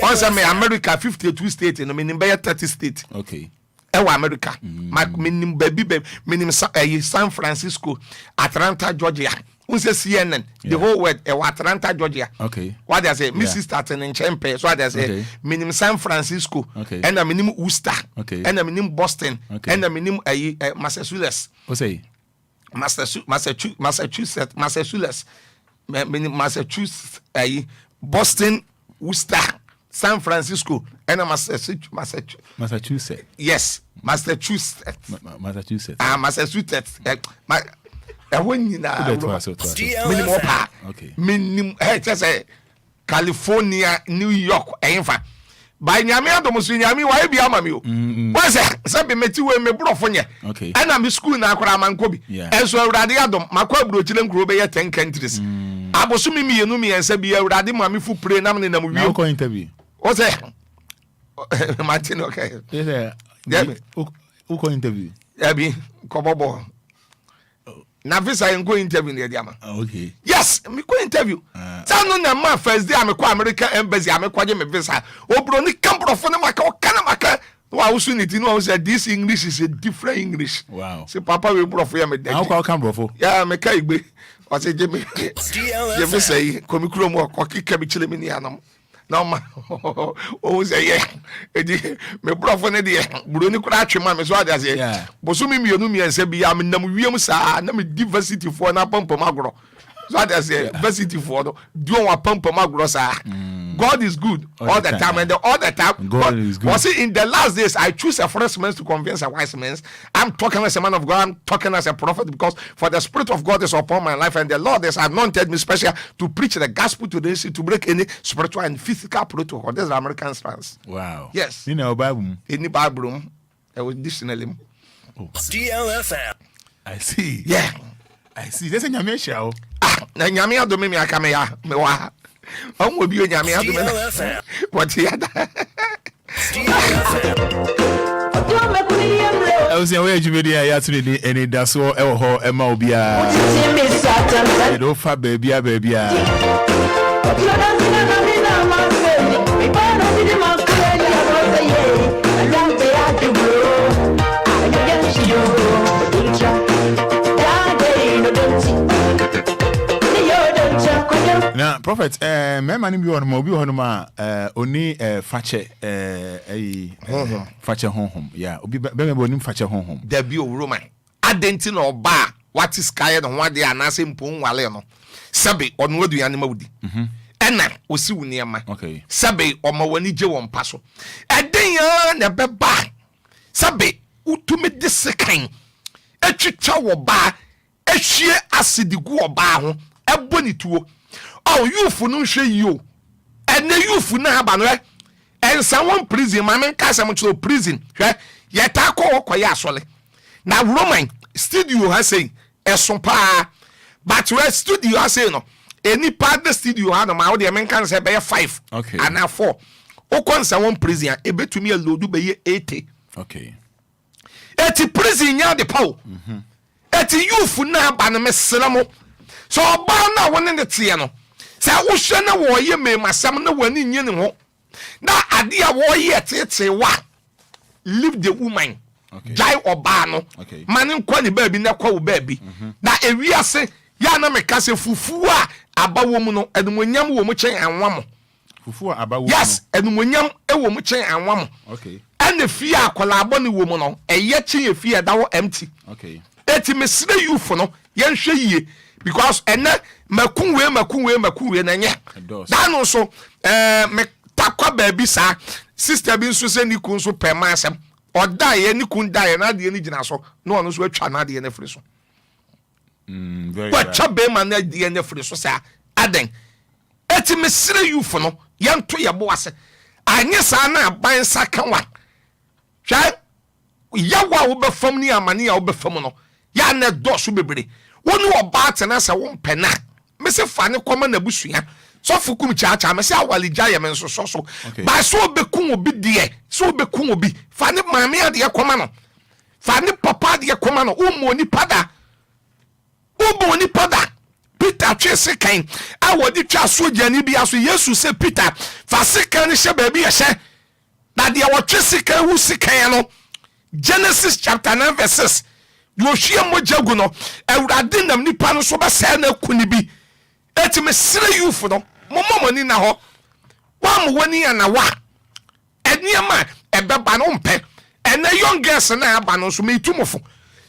Once I America 52 states in the 30 states. Okay. Ewa America. My minim baby minim San Francisco, Atlanta, Georgia. Unse CNN, the whole world, Atlanta, Georgia. Okay. What they say, Mrs. Staten in Champe, so they say, minim San Francisco, okay. And a minim Worcester, okay. And a minim Boston, okay. And a minim Massachusetts. What's say? Massachusetts, minim Massachusetts, Boston, Worcester, San Francisco, and a Massachusetts. Yes, Massachusetts. Massachusetts. Massachusetts. Minimum okay. Minimum California, New York, Enfa. By Nyamia Domus, Yami, why be Amamio? What's that? Some met you me brofonia. Okay. And I'm in school now, Kramankobi. And so Radiadom, Macquabro, Chilen Grube, 10 countries. I was assuming me and me and Sabia Radimami fu pre nam in the interview. What's that? Martin, okay. Yes, who interview? Yabi, Kobobo. Na visa I go interview near Diama. Okay. Yes, me go interview. Tell no na first day I'm a American embassy, I'm a kwaje me visa. Obroni camp of na maka o kana maka. No I also need to know that this English is a different English. Wow. Say papa we bro for me dey. How come bro for? Yeah, me kai gbe. O say Jimmy. Jimmy say komi kuro mo ko kika bi chile me ni anam. No ma. O say yeah. Edi me bro for ne dey. Bro ni kura atwe ma me so ade say. Yeah. Boso mi mienu mi ense bi am nam wiem sa na me diversity for na pampam agro. So ade say diversity for do wa pampam agro sa. God is good all the time and all the time. God is good. Was it in the last days I choose a foolish man to convince a wise man. I'm talking as a man of God, I'm talking as a prophet because for the Spirit of God is upon my life and the Lord has anointed me special to preach the gospel to the nation, to break any spiritual and physical protocol. That's the American stance. Wow. Yes. You know Bible. Any Bible I was dictionary. DLFM. I see. Yeah. I see. There's a Nyame show. Na Nyame adome me akame ya me wa. On will be a Nyame adome. What here? I was in where you made yesterday, and it does so. Emma Obia. You don't fat baby. Now, Prophet, my man be on mobile honoma, only fache, fache home. Yeah, be bonim fache home. There be a Roman. Adentin or bar, what is sky and what they are not saying, Pum Waleno. Sabe, or no do animal. Enna, we see near my. Okay. Sabe, or Mawani Joe on Paso. A day, never back. Sabe, to make this second. A chicha bar, a sheer acid go bar, a bonny to. Oh, you for no share you. And the you for no have and someone prison, my man cast him to prison. Yet I call Quayasole. Now, Roman studio has saying, Esompa, but where studio has saying, no, any part the studio had my audio man can say by 5. Okay. And now 4. O someone prison, a bit to me a load by 80. Okay. 80 prison, ya the pow. 80 you for now, Baname Salamo. So, about now one in the Tiano. Say, I wish I know why you may my son no one in you. Now, idea warrior, say, what? Leave the woman. Okay. Jai or bano. Okay. Man, quality baby, no call baby. Now, if we are say, Yana me case fufua, about woman, and when young woman chain and one. fufu aba wo yes enumonyam ewo mu chen anwam okay and the fear kolabo ni wo mu no eye chen fear da wo empty okay eti mesre you for no yen hwe yie because ene makunwe na nye da no so me takwa ba bi sa sister bi nso se ni kun so pema asem oda ye ni kun da ye na de ni gina so no no so atwa na de ne firi so very what chabe man na de ne firi so sa aden eti mesre you for no yen to ye bo ase anye sa na ban sa kanwa hwa yawa wo be fam ni amane ya wo be fam no ya na do so bebre wonu oba tena se wo mpena me se fa ne koma na busua so fukum cha me se awalija ye me so so ba so be kun obi de so be kun obi fa ne maame ade koma no fa ne papa ade koma no umo ni pada Peter twese kan awodi twa so jani bia so Yesu se Peter fa sekan hye ba bi hye na de wo twese kan hu sekan no Genesis chapter 9 verses yo hwie mojagu no awurade nam nipa no so ba sa na kuni bi eti me sire yufu no momoni na ho wa mo wani ana wa eniema ebeba no mpe ena young girls na aba no so me tumofo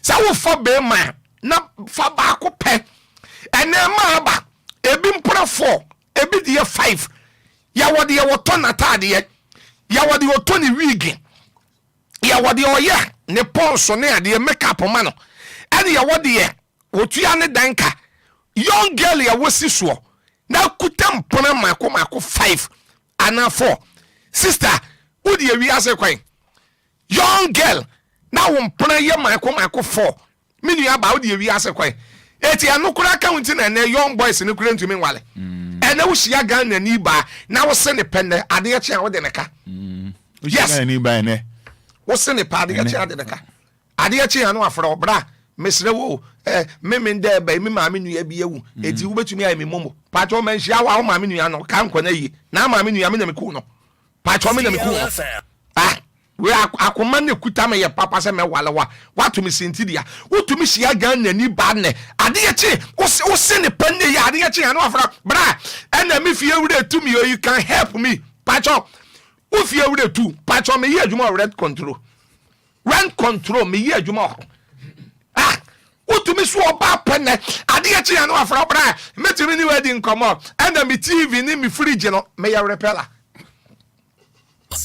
sa wo fa be ma na fa ba ko pe enema aba ebi mpra 4 ebi de 5 ya wode ye woto na tade ya wode woto ni wig ya wode oya ne ponso ne ade makeup ma no ene ya wode ye wotua ne danka young girl ya wosi so na kutam pona mako 5 ana 4 sister wodi ye wi ase kwan young girl na wo mpona ye mako 4 minu ya ba wodi ye wi ase kwan eti anokura account na ne young boys ne kura ntumi nwale ene wo hia Ghana ni ba na wo se ne penne ade ya chia wo de ne ka yes ni ba ne wo se ne pa ade ya chia de ne ka ade ya chia no afro bra mesre wo meme nda ba mi ma me nua bi ewu eti wo betumi ayi me momo pa cho man hia wa wo ma me nua no ka nkwa na yi na ma me nua me na me ku no pa cho me na me ku no we akoma ne kuta me ye papa se me wale wa watu mi sintidia wotumi hia Ghana ni ba ne ade ya chi wo se ne penne ya ade ya chi no afra bra ena me fie wure tumi you can help me pa cho wo fie wure tu pa cho me ye adwuma rent control me ye adwuma wotumi so oba penne ade ya chi no afra bra metumi ni wedding come ena me TV ni me fridge no me ye repeller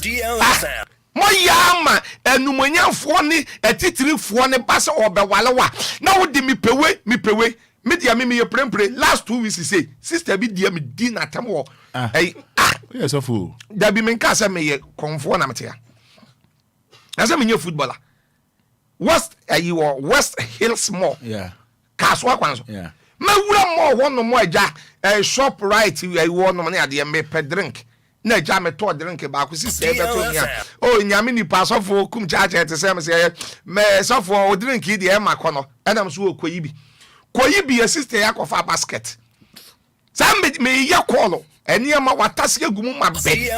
DLFM moyama enumonyafo ni etitirifo ni base obewalewa na wodi mipewe media me ye prempre last 2 weeks say sister bi dia me di na tam wo yes of fool da bi men ka say me ye konfo na metia asa me nye footballer West Hills Mall kaswa kwanso mawura mo ho no mo aja shop right wo no na ade me pe drink na ja me to drink ba ku sisi ebe to nya o nyame ni pass of kum cha cha te say me so for o drink di e makono enam so okoyi bi ya sister ya kofa basket sam me ya call eni ma watase agumu ma be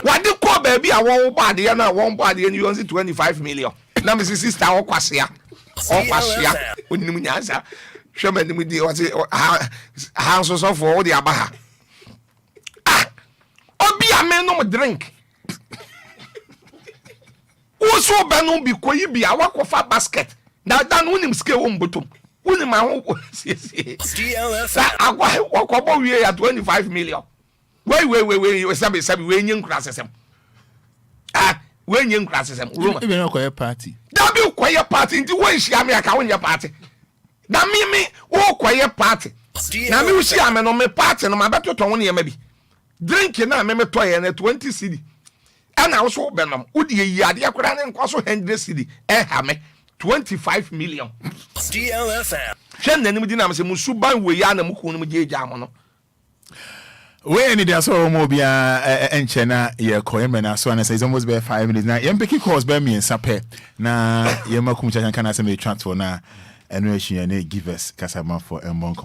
wade call ba bi a wo ba de na wo ba de ni 25 million na me sister o kwasea onim nyansa hwema ni mu di o se ha so for o di abaha Obia me no drink. Oso be no bi koyi bi awakofa basket. Na dan unim ske wo mbotom. Unim aho DLFM. Agwa wakobo wie ya 25 million. We sabi we nyen kura sesem. We nyen kura sesem. Even no koye party. Da bi koye party nti wo nhia me aka wo nye party. Na me wo koye party. Na me wo hia me no me party no mabeto to wo ne ma bi. Drink na me toy na 20 cedi ana wo so benam udi yi ade akora ne nkwaso 100 cedi ha me 25 million DLFM hwen na nim di na me se musu ban we ya na mu kunu mu jeja mo no we Anidaso Wɔhɔ Obia enche na ye koye me na so na say almost be 5 minutes na ye mpeki course be me nsape na ye makum cha kan na say me transfer na enu ehia na give us kasama for emon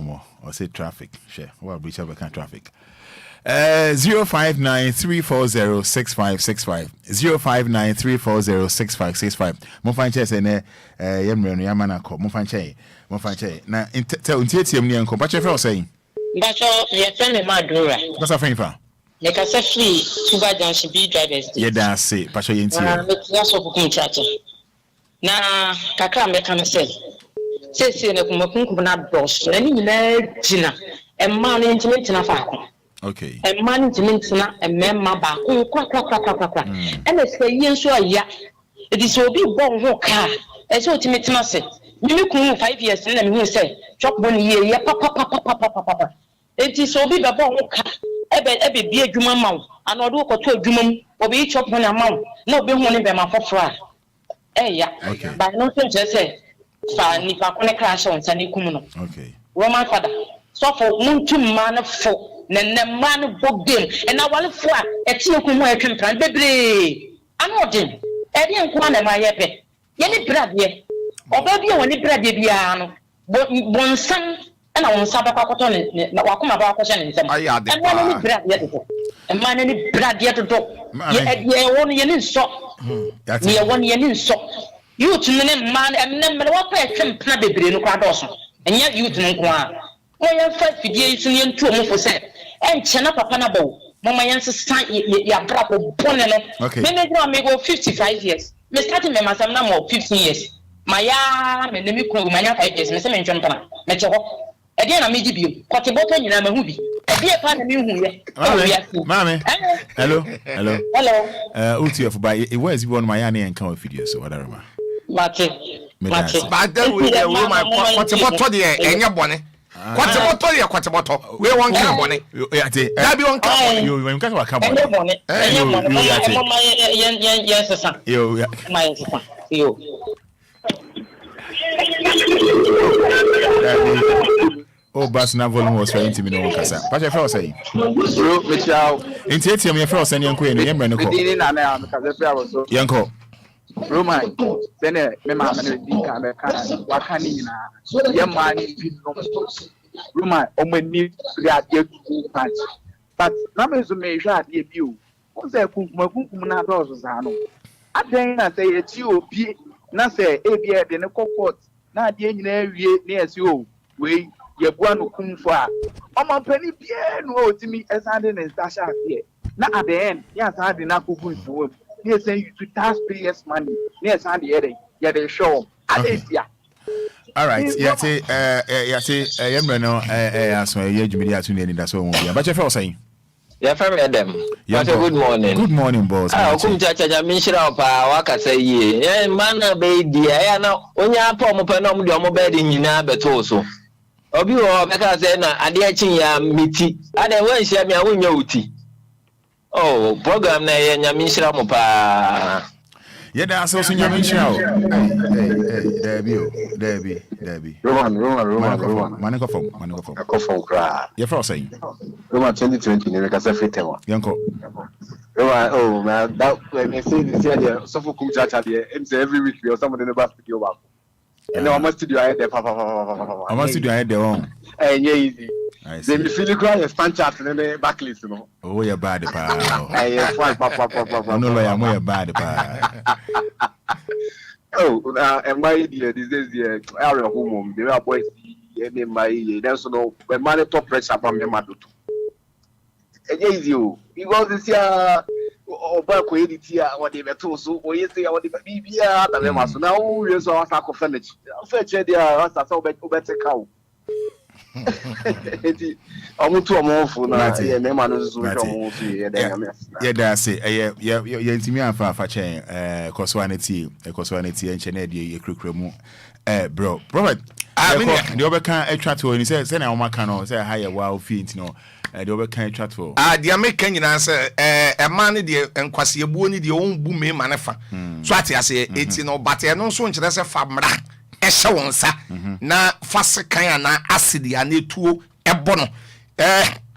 or say traffic share what reach over can traffic 05934065565 05934065565 mo fan che se ne yemre no yamana ko mo fan che na tell untietiam ne enko pa che fe o say Bacho ye friend Madura what's a friend fa Make us a free Tuba Junction B drivers. Yeah, that's it. Pasha Yenti. That's what we can na kakra me kan say na kumakun na boss na ni na gina e man intimate na fa ko okay e man intimate na e memma ba ko kwa e na say yen so aya it is obi bon ho ka e so intimate na say me kun 5 years na me hu say chop bon ye papa it is obi be bon ho ka ebe bi adwuma mawo ana odo ko to adwuma mu obi chop bon na mawo na obi hu ne be ma fofora yeah. Okay. But no sense say fa ni fa kone crash on sani kum no. Okay. Roman Fada. So for muntu man fo na man bo game and na wale fo a etie kum e twempran bebre. Anodin. E dey nko na ma yepe. Ye ni brade. Oba bi woni brade bia no. Bonsan na wonsa ba kwakoto ne na wakoma ba kwakoshe ne nsem. E man ni brade de. E man ni brade de do. Ye won ye ni nso. Ye won ye ni nso. Youth ne man em ne wa pa twempna bebre no kwa doso. Enya youth no nko a. Mo ye fa fidie isu ye ntu mo fo se. Enche na papa na bawo. Mama yen se san ya bra ko bone no. Me me dra me go 55 years. Me starting me masam na mo 15 years. Maya me ne mi ko manya 5 years me se me ntwempna. Me che ho. E dey na me di bio. Kote boto nyina ma hu bi. E dey pa na me hu ye. Mame. Hello. Uti for by where is one my and come video so whatever. Mate. But then we my kote boto dey enya bone. Kote boto dey kote boto. We won kan bone. That be won kan bone. You can work kan bone. Enya bone. Yes sir. Yo. My sir. Yo. Oh, but now volume was for intimate no kasa. But your friend say. Bro, Michelle. Intiate me friend say yanko ene yemre no ko. Dini na na am kasa fe awoso. Yanko. Bro man, sene me ma na di ka me ka wa ka ni na. Yemma ni bi no. Bro man, o me ni ri ade ku patch. But na me so me hwa ade bi o. O say kunkum na do so sa no. Aden na say e ti obi na say e bi e de ne court na ade nyina wie na esi o. We yebua no kumfo a omampani bia no otimi esande ne stasha afie na at the end ya sande na kuku nsuwo ne say you to taxpayers money ne sande ye dey show adesia. All right, yate yemre no aso ye dwumidi atu ne Anidaso Wɔhɔ but your friend say ya family them. Good morning. Good morning, boss. Okum chacha minshira pa wakasa yie. Man be dia ya na onya pa mo pa na mo de mo be de nyina beto so. Obi wo beka say na ade achin ya miti. Ade wan hia me a wonya uti. Oh, program na ye nya minshira mo pa. Yeah, that's also nya minshira. Debbie. Roman. Maniko from kra. Your friend say Roman 2020 ni beka say fitema. Yanko. Roman, oh man, that when me say this year so for kum chacha there, every week we or somebody in the back studio back. And now I'm studio ahead there I'm studio ahead there on. Yeah, easy. They be feeling cry a stand chat and then backlist, you know. Oh, you're bad pa. No lawyer, you're bad pa. Oh, and my dear, this is the area home. There are boys and my there's no when money top pressure from your mother. Easy because this year over edit here what they were told so or yes what the baby at so now we saw a sack of furniture. Fetch there so better cow. I'm too amorphous now. Yeah, me man is so amorphous. Yeah, that's it. Yeah, intimi afa chain koswanity enchene de yekrkremu bro Robert I mean the over can chat to and he said say na o maka no say higher wow feet no the over can chat for the American nyina say a man de enkwase ebuo ni de on bu me manefa so ati ase eti no but e no so nkyere say famra ehye wonsa na fase kan na acid ya na etuo ebo no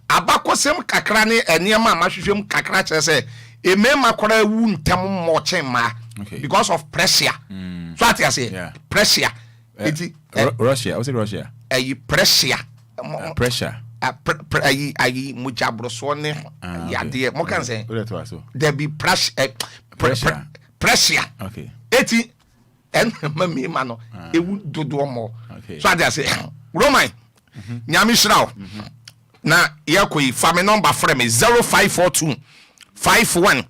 abakosem kakra ne eniema amahwehwem kakra kire say emema kwara wu ntem moche ma because of pressure so ati ase pressure eti Russia was it Russia pressure ayi mujabroso ne ya de mo kan say there be pressure okay eti en mami ma no ewu dodo mo so ade say Roman nyame hirawo na yakoi family number frame 0542 51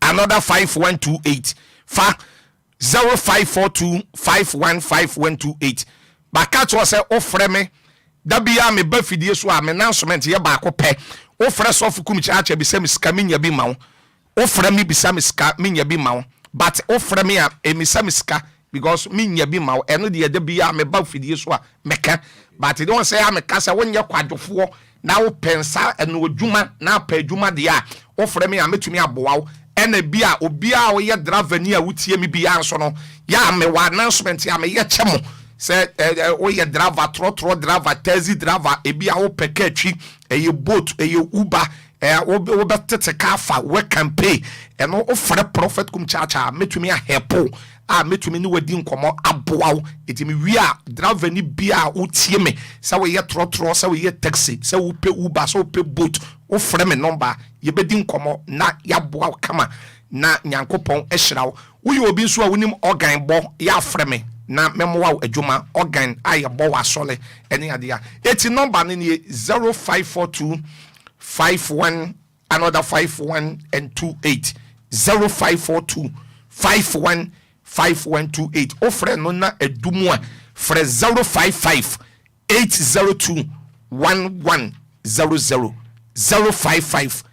another 5128 fa 0542 515128 baka to say ofre me da bia me ba fidie so a me announcement ye ba ko pe ofre so fukum cha bi se me ska menya bi ma wo ofre me bisa me ska menya bi ma wo but ofre me a emisa me ska because menya bi ma wo eno de da bia me ba fidie so a meka but they don't say am kasa wonye kwadwofo na wo pensa eno odwuma na pa adwuma de a ofre me a metumi aboa wo ena bia obia wo ye driver ni a wutie me bia nso no ya me wa announcement ya me ye chemo say wo ye driver tro driver taxi driver ebia wo pekatwi eye boat eye uber wo betete kafa we can pay eno ofre prophet kum chacha metumi a hepo a metumi ni wadi nkomo aboa wo etimi wi a driver ni bia wo tie me say wo ye tro say wo ye taxi say wo pay uber say wo pay boat wo frɛ me number ye bedi nkomo na ya boa kama na nyankopɔn ehira wo ye obi nso a wonim organ bɔ ya frɛ me na memoa adwuma organ aye bɔ wa sole ene ade a eti number ne 0542 51 another 51 and 28 0542 51 5128 ofre no na edumu a frɛ 055 802 1100 055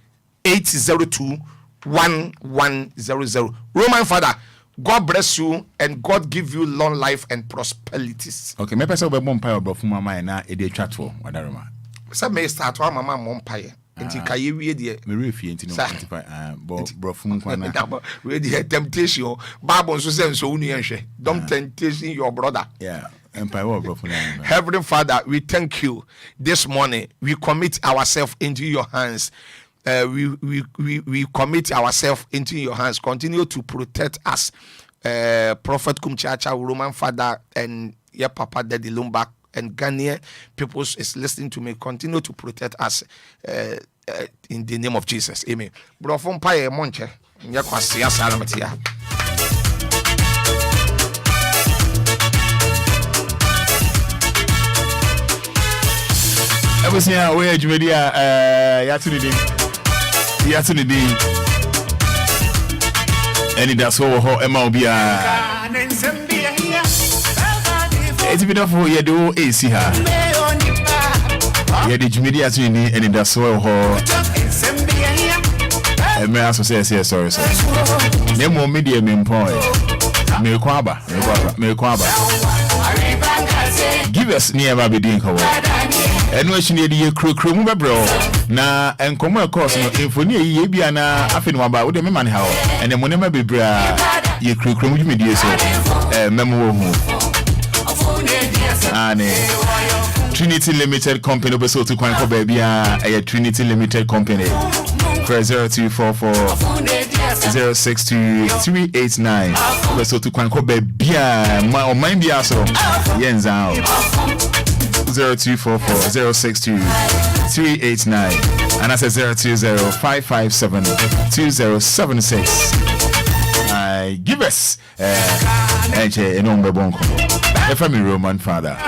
802 1100. Roman Father, God bless you and God give you long life and prosperities. Okay, me pesa obe monpa obo fuma mai na e dey chat for wadaroma. Say me start wa mama monpa ye. Enti kaye wie de me refie enti no identify bro fum kwa na. We dey temptation. Bible so say so unu yenhwe. Don't temptation your brother. Yeah. Heavenly Father, we thank you this morning. We commit ourselves into your hands. We commit ourselves into your hands. Continue to protect us. Prophet Kumchacha, Roman Father, and your Papa Daddy Lumba, and Ghanaian people is listening to me. Continue to protect us in the name of Jesus. Amen. Brofon paye monche. Nyakwasi ya salamatia. Everything we Jumedia Yatunidi Anidaso Wɔhɔ Obia it's been for you do AC ha the Jumedia Yatunidi Anidaso Wɔhɔ me aso say sorry Nemo media me employ me kwaba give us near be doing how eno ahine de yekrokro mu bebro na enkomo course no infoni ye bia na afi no ba wo de me mane ha o ene mo ne ma bebra yekrokro mu dwumedie so memo wo hu ane Trinity Limited Company obeso to kwan ko ba bia Trinity Limited Company 0244 062389 obeso to kwan ko ba bia ma o man bia so yenza 0244-062-389 and that's 020-557-2076. Give us a number bonko. If I'm a Roman Father.